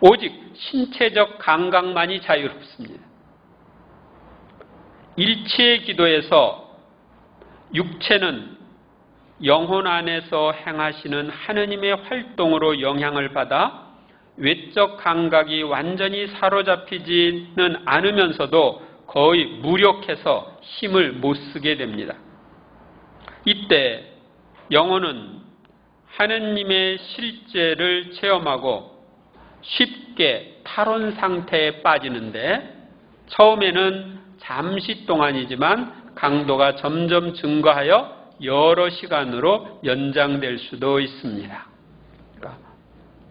오직 신체적 감각만이 자유롭습니다. 일치의 기도에서 육체는 영혼 안에서 행하시는 하느님의 활동으로 영향을 받아 외적 감각이 완전히 사로잡히지는 않으면서도 거의 무력해서 힘을 못 쓰게 됩니다. 이때 영혼은 하느님의 실제를 체험하고 쉽게 탈원 상태에 빠지는데 처음에는 잠시 동안이지만 강도가 점점 증가하여 여러 시간으로 연장될 수도 있습니다. 그러니까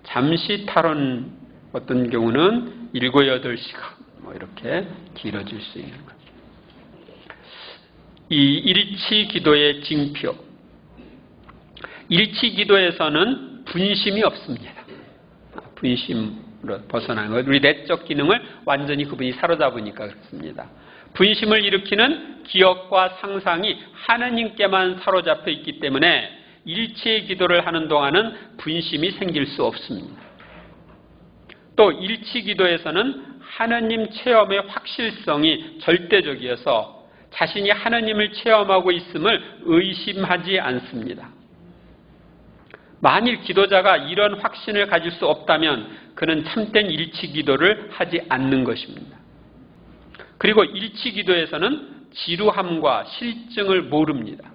잠시 탈원 어떤 경우는 7, 8시간 이렇게 길어질 수 있는 거죠. 이 일치 기도의 징표. 일치 기도에서는 분심이 없습니다. 분심으로 벗어난 것. 우리 내적 기능을 완전히 그분이 사로잡으니까 그렇습니다. 분심을 일으키는 기억과 상상이 하느님께만 사로잡혀 있기 때문에 일치의 기도를 하는 동안은 분심이 생길 수 없습니다. 또 일치 기도에서는 하느님 체험의 확실성이 절대적이어서 자신이 하느님을 체험하고 있음을 의심하지 않습니다. 만일 기도자가 이런 확신을 가질 수 없다면 그는 참된 일치 기도를 하지 않는 것입니다. 그리고 일치 기도에서는 지루함과 실증을 모릅니다.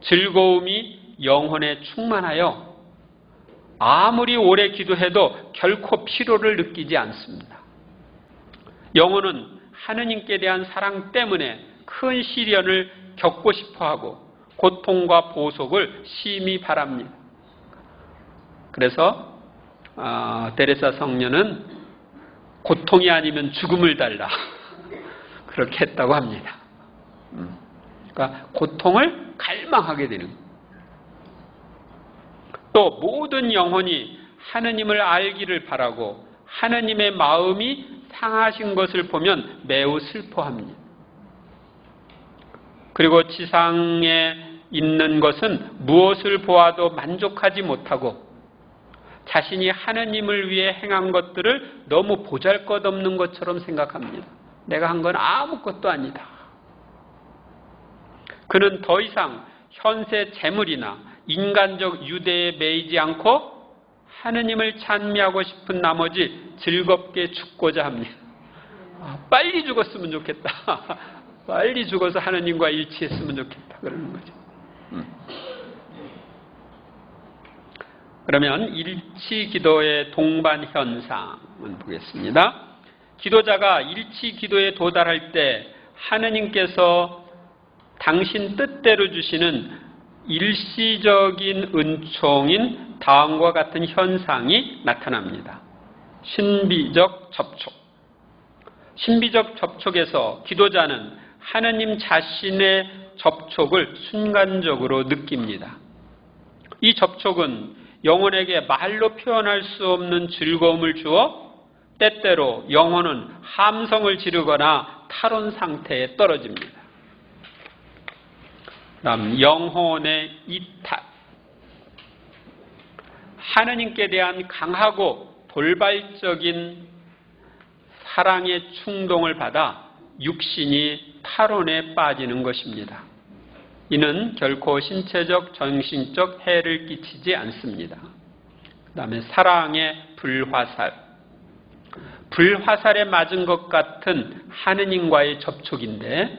즐거움이 영혼에 충만하여 아무리 오래 기도해도 결코 피로를 느끼지 않습니다. 영혼은 하느님께 대한 사랑 때문에 큰 시련을 겪고 싶어하고 고통과 보속을 심히 바랍니다. 그래서 데레사 성녀는 고통이 아니면 죽음을 달라 그렇게 했다고 합니다. 그러니까 고통을 갈망하게 되는 거예요. 또 모든 영혼이 하느님을 알기를 바라고 하느님의 마음이 상하신 것을 보면 매우 슬퍼합니다. 그리고 지상의 있는 것은 무엇을 보아도 만족하지 못하고 자신이 하느님을 위해 행한 것들을 너무 보잘것없는 것처럼 생각합니다. 내가 한 건 아무것도 아니다. 그는 더 이상 현세 재물이나 인간적 유대에 매이지 않고 하느님을 찬미하고 싶은 나머지 즐겁게 죽고자 합니다. 빨리 죽었으면 좋겠다. 빨리 죽어서 하느님과 일치했으면 좋겠다. 그러는 거죠. 그러면 일치 기도의 동반 현상을 보겠습니다. 기도자가 일치 기도에 도달할 때 하느님께서 당신 뜻대로 주시는 일시적인 은총인 다음과 같은 현상이 나타납니다. 신비적 접촉. 신비적 접촉에서 기도자는 하느님 자신의 접촉을 순간적으로 느낍니다. 이 접촉은 영혼에게 말로 표현할 수 없는 즐거움을 주어 때때로 영혼은 함성을 지르거나 탈원 상태에 떨어집니다. 다음 영혼의 이탈. 하느님께 대한 강하고 돌발적인 사랑의 충동을 받아 육신이 탈원에 빠지는 것입니다. 이는 결코 신체적, 정신적 해를 끼치지 않습니다. 그 다음에 사랑의 불화살. 불화살에 맞은 것 같은 하느님과의 접촉인데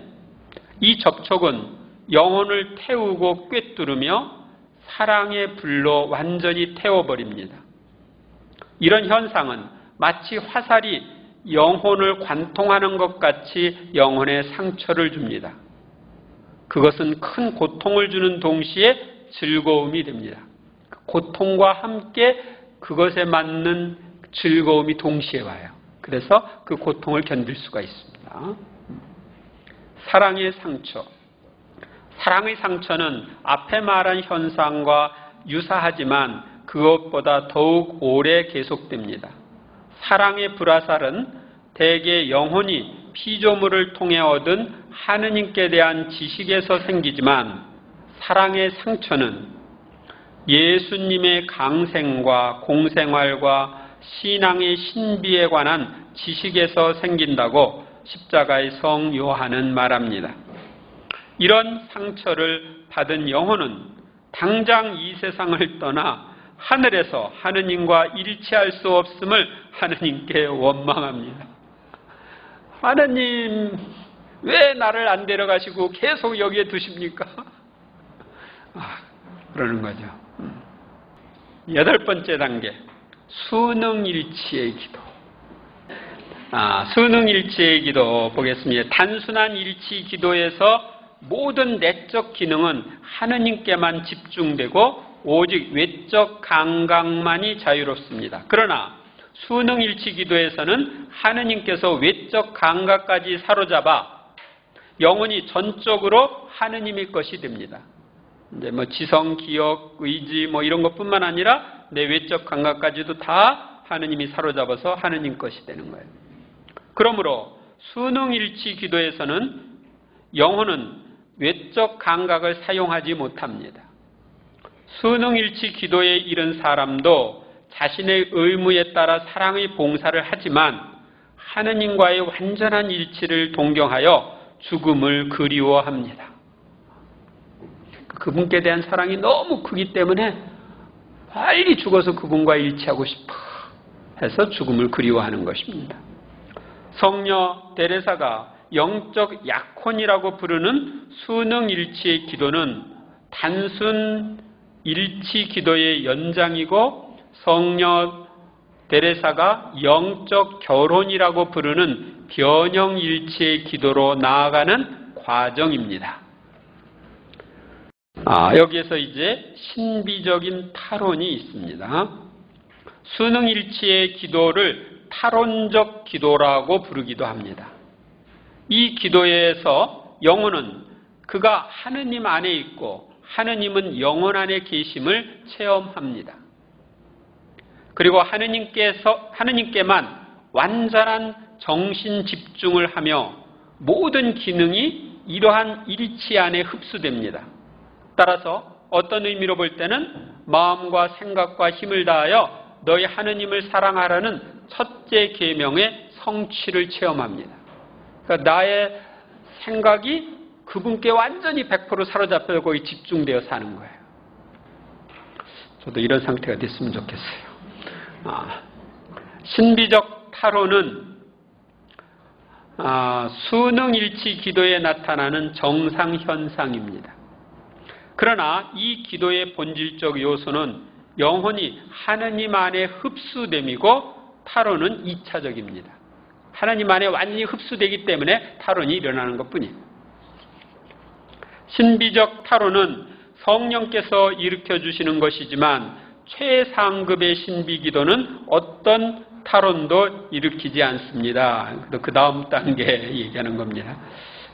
이 접촉은 영혼을 태우고 꿰뚫으며 사랑의 불로 완전히 태워버립니다. 이런 현상은 마치 화살이 영혼을 관통하는 것 같이 영혼에 상처를 줍니다. 그것은 큰 고통을 주는 동시에 즐거움이 됩니다. 고통과 함께 그것에 맞는 즐거움이 동시에 와요. 그래서 그 고통을 견딜 수가 있습니다. 사랑의 상처. 사랑의 상처는 앞에 말한 현상과 유사하지만 그것보다 더욱 오래 계속됩니다. 사랑의 불화살은 대개 영혼이 피조물을 통해 얻은 하느님께 대한 지식에서 생기지만 사랑의 상처는 예수님의 강생과 공생활과 신앙의 신비에 관한 지식에서 생긴다고 십자가의 성 요한은 말합니다. 이런 상처를 받은 영혼은 당장 이 세상을 떠나 하늘에서 하느님과 일치할 수 없음을 하느님께 원망합니다. 하느님, 왜 나를 안 데려가시고 계속 여기에 두십니까? 그러는 거죠. 8번째 단계, 수능일치의 기도. 수능일치의 기도 보겠습니다. 단순한 일치 기도에서 모든 내적 기능은 하느님께만 집중되고 오직 외적 감각만이 자유롭습니다. 그러나 수능일치 기도에서는 하느님께서 외적 감각까지 사로잡아 영혼이 전적으로 하느님의 것이 됩니다. 이제 지성, 기억, 의지 이런 것뿐만 아니라 내 외적 감각까지도 다 하느님이 사로잡아서 하느님 것이 되는 거예요. 그러므로 수능일치 기도에서는 영혼은 외적 감각을 사용하지 못합니다. 수능일치 기도에 이른 사람도 자신의 의무에 따라 사랑의 봉사를 하지만 하느님과의 완전한 일치를 동경하여 죽음을 그리워합니다. 그분께 대한 사랑이 너무 크기 때문에 빨리 죽어서 그분과 일치하고 싶어 해서 죽음을 그리워하는 것입니다. 성녀 데레사가 영적 약혼이라고 부르는 수능일치의 기도는 단순 일치 기도의 연장이고 성녀 데레사가 영적 결혼이라고 부르는 변형일치의 기도로 나아가는 과정입니다. 여기에서 이제 신비적인 탈원이 있습니다. 수능일치의 기도를 탈원적 기도라고 부르기도 합니다. 이 기도에서 영혼은 그가 하느님 안에 있고 하느님은 영혼 안에 계심을 체험합니다. 그리고 하느님께만 완전한 정신 집중을 하며 모든 기능이 이러한 일치 안에 흡수됩니다. 따라서 어떤 의미로 볼 때는 마음과 생각과 힘을 다하여 너희 하느님을 사랑하라는 첫째 계명의 성취를 체험합니다. 그러니까 나의 생각이 그분께 완전히 100% 사로잡혀 거기 집중되어 사는 거예요. 저도 이런 상태가 됐으면 좋겠어요. 신비적 타로는 수능일치 기도에 나타나는 정상현상입니다. 그러나 이 기도의 본질적 요소는 영혼이 하느님 안에 흡수됨이고 타로는 2차적입니다. 하나님 안에 완전히 흡수되기 때문에 타론이 일어나는 것뿐이에요. 신비적 타로는 성령께서 일으켜 주시는 것이지만 최상급의 신비기도는 어떤 타론도 일으키지 않습니다. 그 다음 단계 얘기하는 겁니다.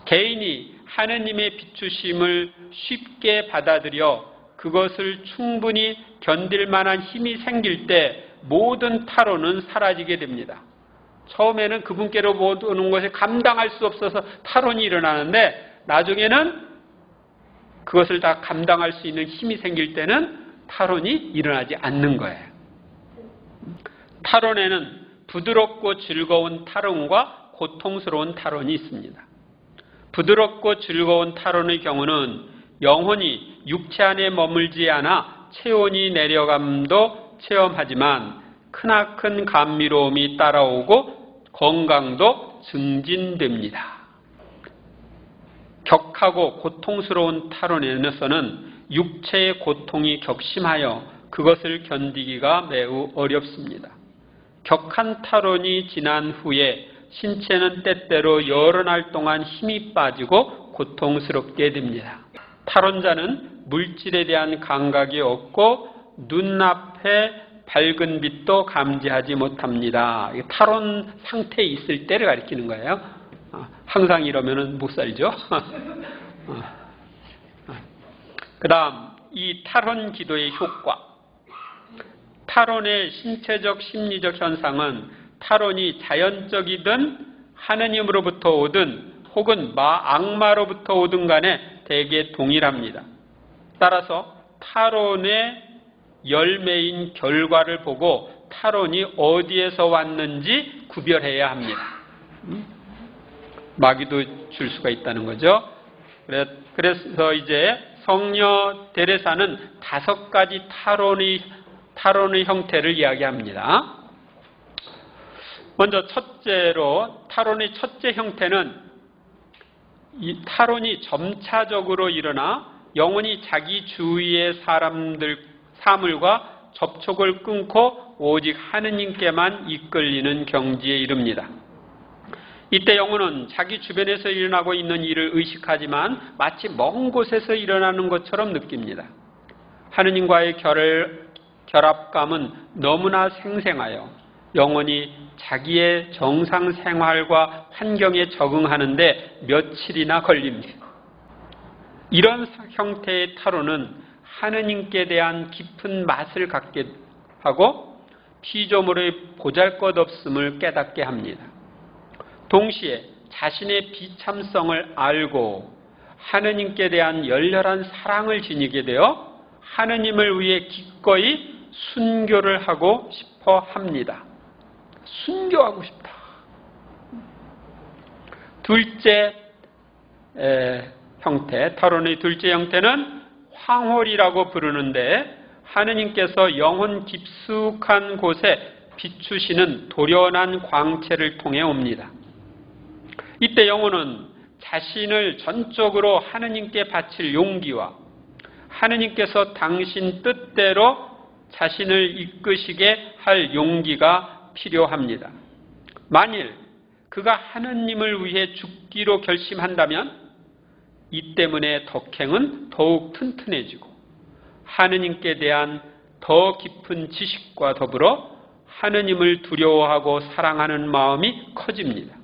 개인이 하느님의 비추심을 쉽게 받아들여 그것을 충분히 견딜 만한 힘이 생길 때 모든 타로는 사라지게 됩니다. 처음에는 그분께로 못 오는 것을 감당할 수 없어서 타론이 일어나는데 나중에는 그것을 다 감당할 수 있는 힘이 생길 때는 타론이 일어나지 않는 거예요. 타론에는 부드럽고 즐거운 타론과 고통스러운 타론이 있습니다. 부드럽고 즐거운 타론의 경우는 영혼이 육체 안에 머물지 않아 체온이 내려감도 체험하지만 크나큰 감미로움이 따라오고 건강도 증진됩니다. 격하고 고통스러운 타론에서는 육체의 고통이 격심하여 그것을 견디기가 매우 어렵습니다. 격한 타론이 지난 후에 신체는 때때로 여러 날 동안 힘이 빠지고 고통스럽게 됩니다. 타론자는 물질에 대한 감각이 없고 눈앞에 밝은 빛도 감지하지 못합니다. 타론 상태에 있을 때를 가리키는 거예요. 항상 이러면 못 살죠. 그 다음 이 타론 기도의 효과. 타론의 신체적 심리적 현상은 타론이 자연적이든 하느님으로부터 오든 혹은 악마로부터 오든 간에 대개 동일합니다. 따라서 타론의 열매인 결과를 보고 타론이 어디에서 왔는지 구별해야 합니다. 마귀도 줄 수가 있다는 거죠. 그래서 이제 성녀 데레사는 5가지 타론의 형태를 이야기합니다. 먼저 첫째로 타론의 첫째 형태는 이 타론이 점차적으로 일어나 영혼이 자기 주위의 사물과 접촉을 끊고 오직 하느님께만 이끌리는 경지에 이릅니다. 이때 영혼은 자기 주변에서 일어나고 있는 일을 의식하지만 마치 먼 곳에서 일어나는 것처럼 느낍니다. 하느님과의 결합감은 너무나 생생하여 영혼이 자기의 정상 생활과 환경에 적응하는데 며칠이나 걸립니다. 이런 형태의 타로는 하느님께 대한 깊은 맛을 갖게 하고 피조물의 보잘것없음을 깨닫게 합니다. 동시에 자신의 비참성을 알고 하느님께 대한 열렬한 사랑을 지니게 되어 하느님을 위해 기꺼이 순교를 하고 싶어 합니다. 순교하고 싶다. 둘째 형태, 타론의 둘째 형태는 황홀이라고 부르는데 하느님께서 영혼 깊숙한 곳에 비추시는 도련한 광채를 통해 옵니다. 이때 영혼은 자신을 전적으로 하느님께 바칠 용기와 하느님께서 당신 뜻대로 자신을 이끄시게 할 용기가 필요합니다. 만일 그가 하느님을 위해 죽기로 결심한다면 이 때문에 덕행은 더욱 튼튼해지고 하느님께 대한 더 깊은 지식과 더불어 하느님을 두려워하고 사랑하는 마음이 커집니다.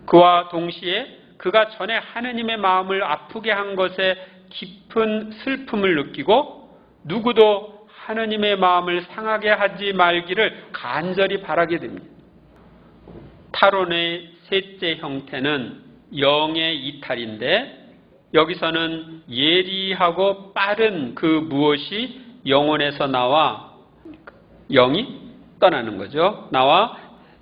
그와 동시에 그가 전에 하느님의 마음을 아프게 한 것에 깊은 슬픔을 느끼고 누구도 하느님의 마음을 상하게 하지 말기를 간절히 바라게 됩니다. 타론의 셋째 형태는 영의 이탈인데 여기서는 예리하고 빠른 그 무엇이 영혼에서 나와 영이 떠나는 거죠. 나와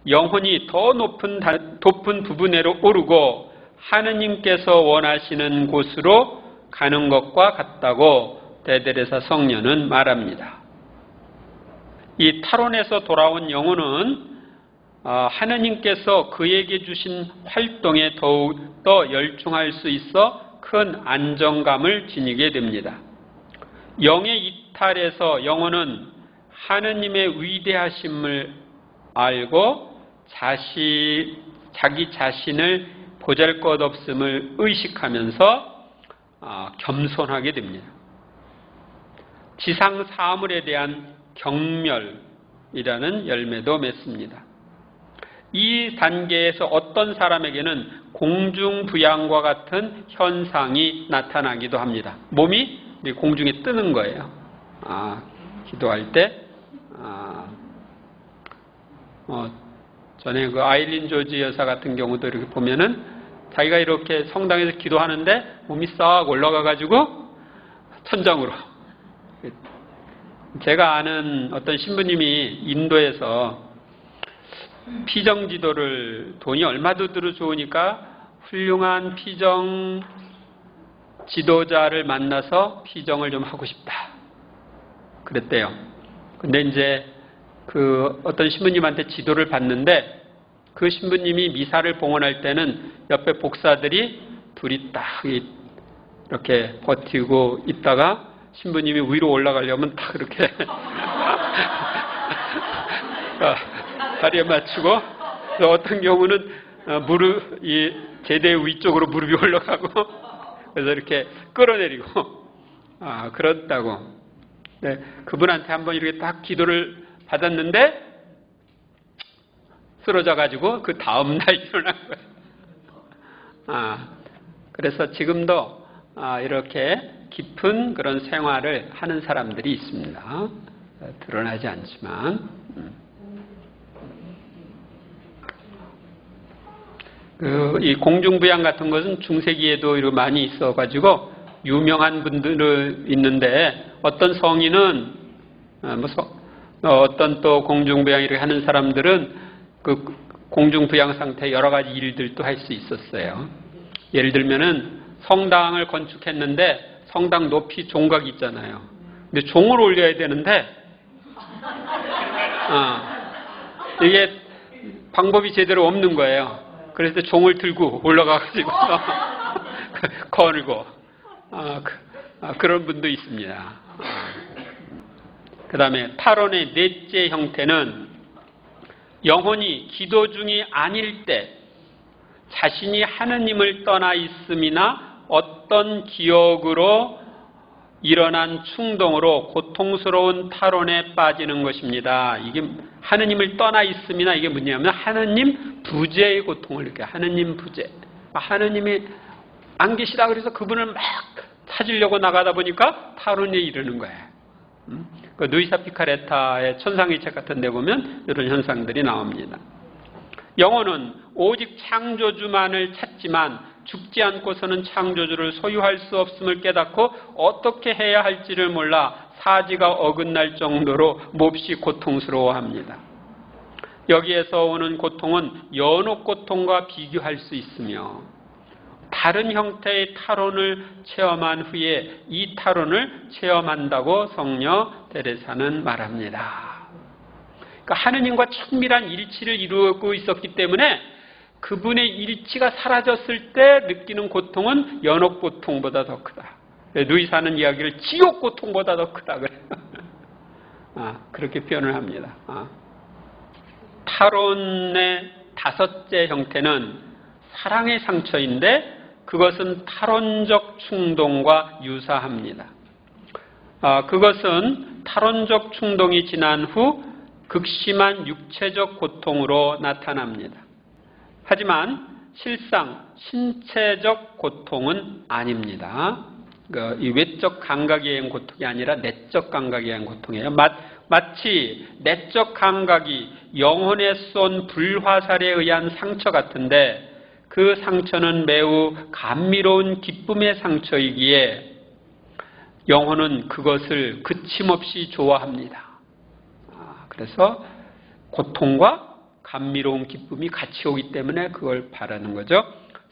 영혼이 더 높은 부분으로 오르고 하느님께서 원하시는 곳으로 가는 것과 같다고 대데레사 성녀는 말합니다. 이 탈원에서 돌아온 영혼은 하느님께서 그에게 주신 활동에 더욱 더 열중할 수 있어 큰 안정감을 지니게 됩니다. 영의 이탈에서 영혼은 하느님의 위대하심을 알고 자기 자신을 보잘것없음을 의식하면서 겸손하게 됩니다. 지상 사물에 대한 경멸이라는 열매도 맺습니다. 이 단계에서 어떤 사람에게는 공중부양과 같은 현상이 나타나기도 합니다. 몸이 공중에 뜨는 거예요. 기도할 때. 전에 그 아일린 조지 여사 같은 경우도 이렇게 보면은 자기가 이렇게 성당에서 기도하는데 몸이 싹 올라가가지고 천장으로. 제가 아는 어떤 신부님이 인도에서 피정지도를 돈이 얼마도 들어 좋으니까 훌륭한 피정 지도자를 만나서 피정을 좀 하고 싶다. 그랬대요. 근데 이제 그 어떤 신부님한테 지도를 받는데 그 신부님이 미사를 봉헌할 때는 옆에 복사들이 둘이 딱 이렇게 버티고 있다가 신부님이 위로 올라가려면 딱 이렇게 다리에 맞추고 어떤 경우는 제대 위쪽으로 무릎이 올라가고 그래서 이렇게 끌어내리고 그렇다고. 네, 그분한테 한번 이렇게 딱 기도를 받았는데 쓰러져 가지고 그 다음 날 일어난 거예요. 그래서 지금도 이렇게 깊은 그런 생활을 하는 사람들이 있습니다. 드러나지 않지만. 이 공중부양 같은 것은 중세기에도 이렇게 많이 있어가지고 유명한 분들은 있는데 어떤 성인은 어떤 또 공중부양 이렇게 하는 사람들은 그 공중부양 상태에 여러 가지 일들도 할 수 있었어요. 예를 들면은 성당을 건축했는데 성당 높이 종각이 있잖아요. 근데 종을 올려야 되는데 이게 방법이 제대로 없는 거예요. 그래서 종을 들고 올라가가지고 거늘고 그런 분도 있습니다. 그 다음에 탈원의 넷째 형태는 영혼이 기도 중이 아닐 때 자신이 하느님을 떠나 있음이나 어떤 기억으로 일어난 충동으로 고통스러운 탈원에 빠지는 것입니다. 이게 하느님을 떠나 있음이나 이게 뭐냐면 하느님 부재의 고통을 느껴요. 하느님 부재. 하느님이 안 계시다 그래서 그분을 막 찾으려고 나가다 보니까 탈원에 이르는 거예요. 그 누이사 피카레타의 천상의 책 같은 데 보면 이런 현상들이 나옵니다. 영혼은 오직 창조주만을 찾지만 죽지 않고서는 창조주를 소유할 수 없음을 깨닫고 어떻게 해야 할지를 몰라 사지가 어긋날 정도로 몹시 고통스러워합니다. 여기에서 오는 고통은 연옥 고통과 비교할 수 있으며 다른 형태의 탈원을 체험한 후에 이 탈원을 체험한다고 성녀 데레사는 말합니다. 그러니까 하느님과 친밀한 일치를 이루고 있었기 때문에 그분의 일치가 사라졌을 때 느끼는 고통은 연옥 고통보다 더 크다. 누이사는 이야기를 지옥 고통보다 더 크다 그래요. 그렇게 표현을 합니다. 탈원의 다섯째 형태는 사랑의 상처인데 그것은 탈원적 충동과 유사합니다. 그것은 탈원적 충동이 지난 후 극심한 육체적 고통으로 나타납니다. 하지만 실상 신체적 고통은 아닙니다. 이 외적 감각에 의한 고통이 아니라 내적 감각에 의한 고통이에요. 마치 내적 감각이 영혼에 쏜 불화살에 의한 상처 같은데 그 상처는 매우 감미로운 기쁨의 상처이기에 영혼은 그것을 그침없이 좋아합니다. 그래서 고통과 감미로운 기쁨이 같이 오기 때문에 그걸 바라는 거죠.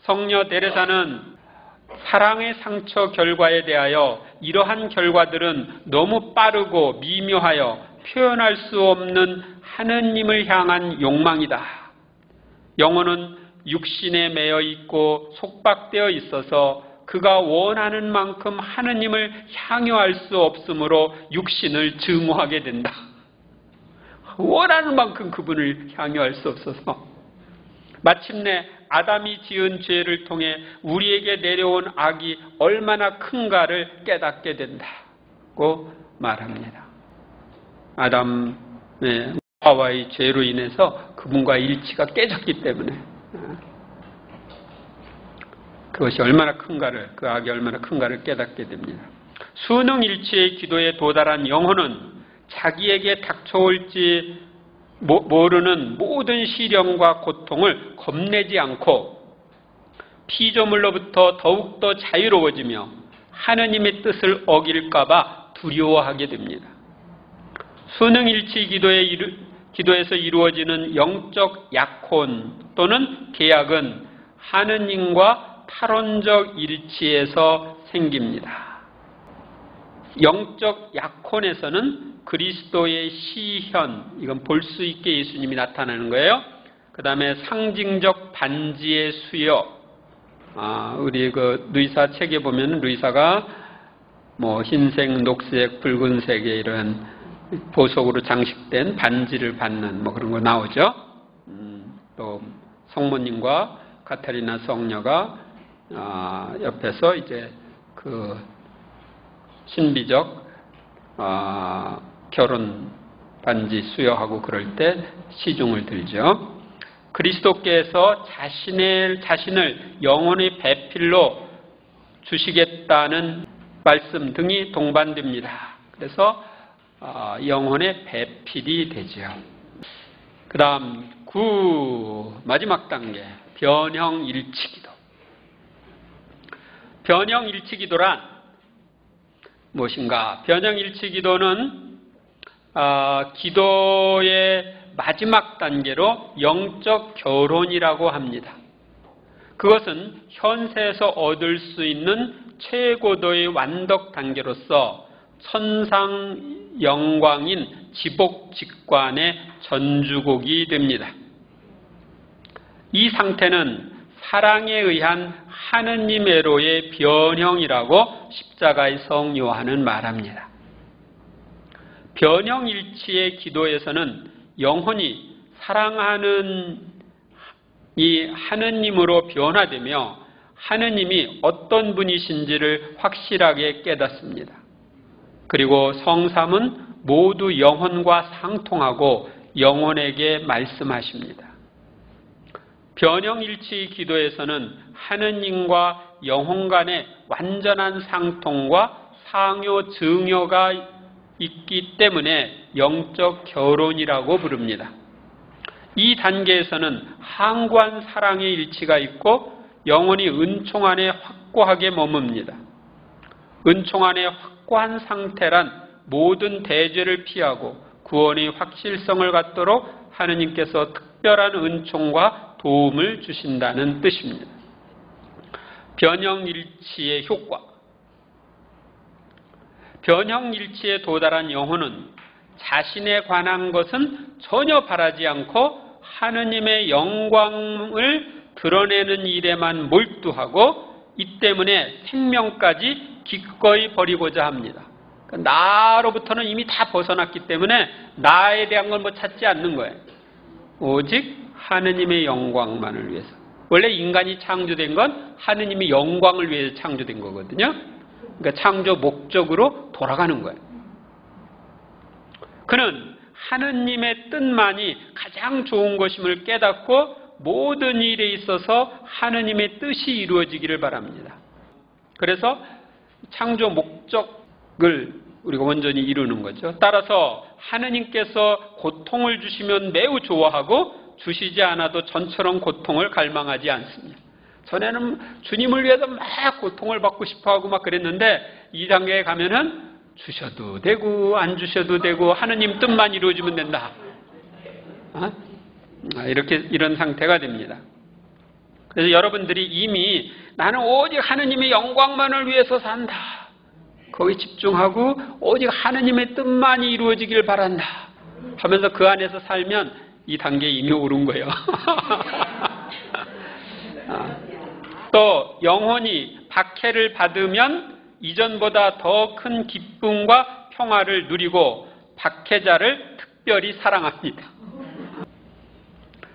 성녀 데레사는 사랑의 상처 결과에 대하여 이러한 결과들은 너무 빠르고 미묘하여 표현할 수 없는 하느님을 향한 욕망이다. 영혼은 육신에 매여 있고 속박되어 있어서 그가 원하는 만큼 하느님을 향유할 수 없으므로 육신을 증오하게 된다. 원하는 만큼 그분을 향유할 수 없어서 마침내 아담이 지은 죄를 통해 우리에게 내려온 악이 얼마나 큰가를 깨닫게 된다고 말합니다. 아담의 하와의 죄로 인해서 그분과 일치가 깨졌기 때문에 그것이 얼마나 큰가를, 그 악이 얼마나 큰가를 깨닫게 됩니다. 수능일치의 기도에 도달한 영혼은 자기에게 닥쳐올지 모르는 모든 시련과 고통을 겁내지 않고 피조물로부터 더욱더 자유로워지며 하느님의 뜻을 어길까 봐 두려워하게 됩니다. 수능일치 기도에서 이루어지는 영적 약혼 또는 계약은 하느님과 탈원적 일치에서 생깁니다. 영적 약혼에서는 그리스도의 시현, 이건 볼 수 있게 예수님이 나타나는 거예요. 그 다음에 상징적 반지의 수여. 우리 그 루이사 책에 보면 루이사가 뭐 흰색, 녹색, 붉은색의 이런 보석으로 장식된 반지를 받는 뭐 그런 거 나오죠. 또 성모님과 카타리나 성녀가 옆에서 이제 그 신비적 결혼 반지 수여하고 그럴 때 시중을 들죠. 그리스도께서 자신을 영혼의 배필로 주시겠다는 말씀 등이 동반됩니다. 그래서 영혼의 배필이 되죠. 그 다음 마지막 단계 변형일치기도. 변형일치기도란 무엇인가? 변형일치기도는 기도의 마지막 단계로 영적 결혼이라고 합니다. 그것은 현세에서 얻을 수 있는 최고도의 완덕 단계로서 천상 영광인 지복직관의 전주곡이 됩니다. 이 상태는 사랑에 의한 하느님의로의 변형이라고 십자가의 성 요한은 말합니다. 변형일치의 기도에서는 영혼이 사랑하는 이 하느님으로 변화되며 하느님이 어떤 분이신지를 확실하게 깨닫습니다. 그리고 성삼은 모두 영혼과 상통하고 영혼에게 말씀하십니다. 변형일치 기도에서는 하느님과 영혼 간의 완전한 상통과 상요 증여가 있기 때문에 영적 결혼이라고 부릅니다. 이 단계에서는 항구한 사랑의 일치가 있고 영혼이 은총 안에 확고하게 머뭅니다. 은총 안에 확고한 상태란 모든 대죄를 피하고 구원의 확실성을 갖도록 하느님께서 특별한 은총과 도움을 주신다는 뜻입니다. 변형일치의 효과. 변형일치에 도달한 영혼은 자신에 관한 것은 전혀 바라지 않고 하느님의 영광을 드러내는 일에만 몰두하고 이 때문에 생명까지 기꺼이 버리고자 합니다. 그러니까 나로부터는 이미 다 벗어났기 때문에 나에 대한 걸 뭐 찾지 않는 거예요. 오직 하느님의 영광만을 위해서. 원래 인간이 창조된 건 하느님의 영광을 위해서 창조된 거거든요. 그러니까 창조 목적으로 돌아가는 거예요. 그는 하느님의 뜻만이 가장 좋은 것임을 깨닫고 모든 일에 있어서 하느님의 뜻이 이루어지기를 바랍니다. 그래서 창조 목적을 우리가 온전히 이루는 거죠. 따라서 하느님께서 고통을 주시면 매우 좋아하고 주시지 않아도 전처럼 고통을 갈망하지 않습니다. 전에는 주님을 위해서 막 고통을 받고 싶어하고 막 그랬는데 이 단계에 가면은 주셔도 되고 안 주셔도 되고 하느님 뜻만 이루어지면 된다. 이런 상태가 됩니다. 그래서 여러분들이 이미 나는 오직 하느님의 영광만을 위해서 산다. 거기 집중하고 오직 하느님의 뜻만이 이루어지길 바란다. 하면서 그 안에서 살면 이 단계에 이미 오른 거예요. 또 영혼이 박해를 받으면 이전보다 더 큰 기쁨과 평화를 누리고 박해자를 특별히 사랑합니다.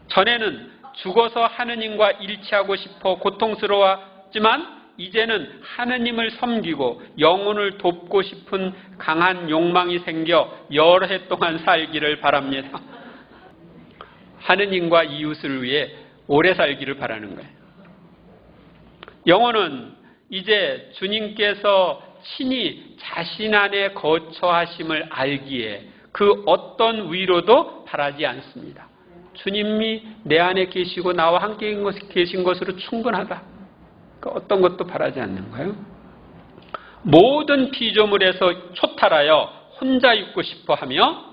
전에는 죽어서 하느님과 일치하고 싶어 고통스러웠지만 이제는 하느님을 섬기고 영혼을 돕고 싶은 강한 욕망이 생겨 여러 해 동안 살기를 바랍니다. 하느님과 이웃을 위해 오래 살기를 바라는 거예요. 영혼은 이제 주님께서 친히 자신 안에 거처하심을 알기에 그 어떤 위로도 바라지 않습니다. 주님이 내 안에 계시고 나와 함께 계신 것으로 충분하다. 어떤 것도 바라지 않는 거예요. 모든 피조물에서 초탈하여 혼자 있고 싶어하며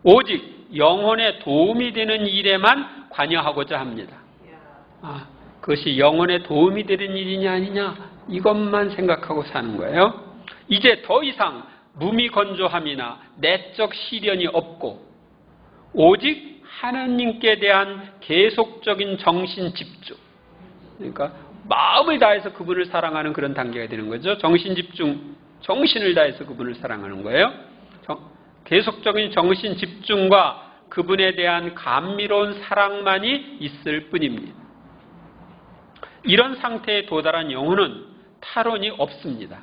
오직 영혼에 도움이 되는 일에만 관여하고자 합니다. 그것이 영혼에 도움이 되는 일이냐 아니냐 이것만 생각하고 사는 거예요. 이제 더 이상 무미건조함이나 내적 시련이 없고 오직 하나님께 대한 계속적인 정신 집중, 그러니까 마음을 다해서 그분을 사랑하는 그런 단계가 되는 거죠. 정신 집중, 정신을 다해서 그분을 사랑하는 거예요. 계속적인 정신 집중과 그분에 대한 감미로운 사랑만이 있을 뿐입니다. 이런 상태에 도달한 영혼은 탈원이 없습니다.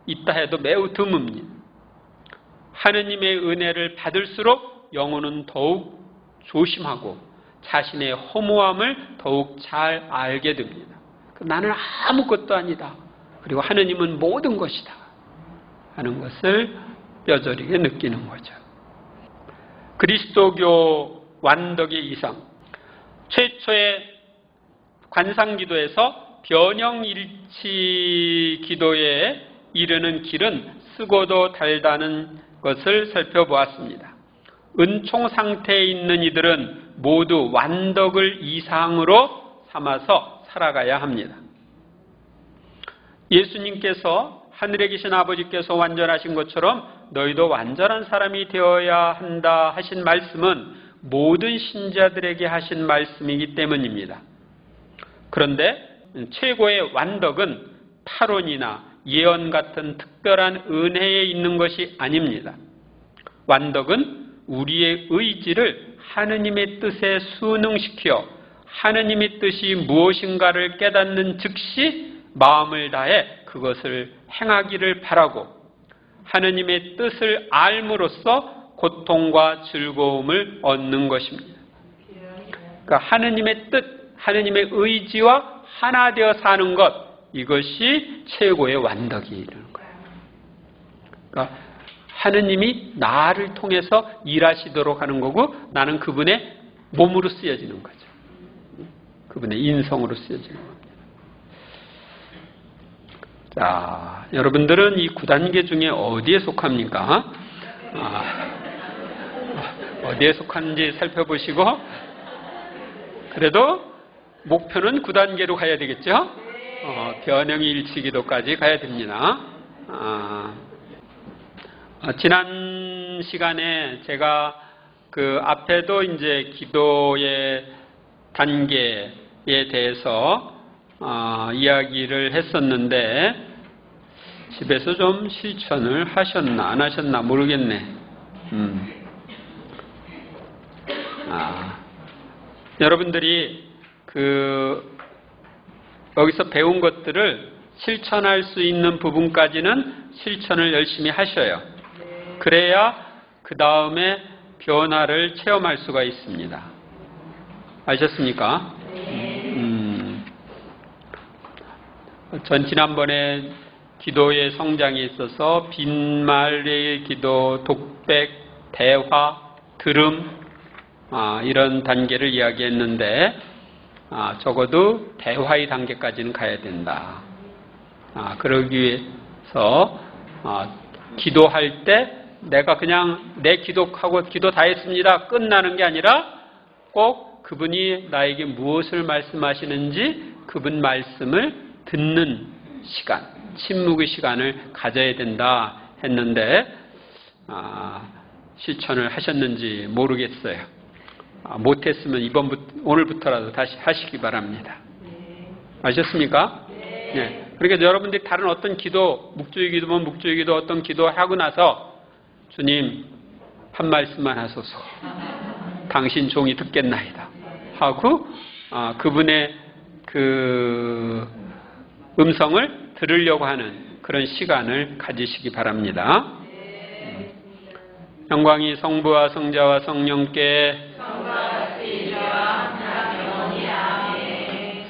있다 해도 매우 드뭅니다. 하느님의 은혜를 받을수록 영혼은 더욱 조심하고 자신의 허무함을 더욱 잘 알게 됩니다. 나는 아무것도 아니다. 그리고 하느님은 모든 것이다. 하는 것을 뼈저리게 느끼는 거죠. 그리스도교 완덕의 이상, 최초의 관상기도에서 변형일치 기도에 이르는 길은 쓰고도 달다는 것을 살펴보았습니다. 은총 상태에 있는 이들은 모두 완덕을 이상으로 삼아서 살아가야 합니다. 예수님께서 하늘에 계신 아버지께서 완전하신 것처럼 너희도 완전한 사람이 되어야 한다 하신 말씀은 모든 신자들에게 하신 말씀이기 때문입니다. 그런데 최고의 완덕은 탈원이나 예언 같은 특별한 은혜에 있는 것이 아닙니다. 완덕은 우리의 의지를 하느님의 뜻에 순응시켜 하느님의 뜻이 무엇인가를 깨닫는 즉시 마음을 다해 그것을 행하기를 바라고 하느님의 뜻을 알므로써 고통과 즐거움을 얻는 것입니다. 그러니까 하느님의 뜻, 하느님의 의지와 하나 되어 사는 것, 이것이 최고의 완덕이 이르는 거예요. 그러니까 하느님이 나를 통해서 일하시도록 하는 거고 나는 그분의 몸으로 쓰여지는 거죠. 그분의 인성으로 쓰여지는 겁니다. 자, 여러분들은 이 9단계 중에 어디에 속합니까? 어디에 속하는지 살펴보시고 그래도 목표는 9단계로 가야 되겠죠? 변형일치기도까지 가야 됩니다. 지난 시간에 제가 그 앞에도 이제 기도의 단계에 대해서 이야기를 했었는데 집에서 좀 실천을 하셨나 안 하셨나 모르겠네. 여러분들이 여기서 배운 것들을 실천할 수 있는 부분까지는 실천을 열심히 하셔요. 그래야 그 다음에 변화를 체험할 수가 있습니다. 아셨습니까? 전 지난번에 기도의 성장에 있어서 빈말의 기도, 독백, 대화, 들음 이런 단계를 이야기했는데 적어도 대화의 단계까지는 가야 된다. 그러기 위해서 기도할 때 내가 그냥 내 기도하고 기도 다 했습니다. 끝나는 게 아니라 꼭 그분이 나에게 무엇을 말씀하시는지 그분 말씀을 듣는 시간, 침묵의 시간을 가져야 된다 했는데 실천을 하셨는지 모르겠어요. 못했으면 오늘부터라도 다시 하시기 바랍니다. 아셨습니까? 네. 그러니까 여러분들이 다른 어떤 기도, 묵주의 기도면 묵주의 기도 어떤 기도하고 나서 주님 한 말씀만 하소서. 당신 종이 듣겠나이다. 하고 그분의 그 음성을 들으려고 하는 그런 시간을 가지시기 바랍니다. 영광이 성부와 성자와 성령께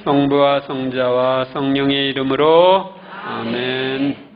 성부와 성자와 성령의 이름으로 아멘.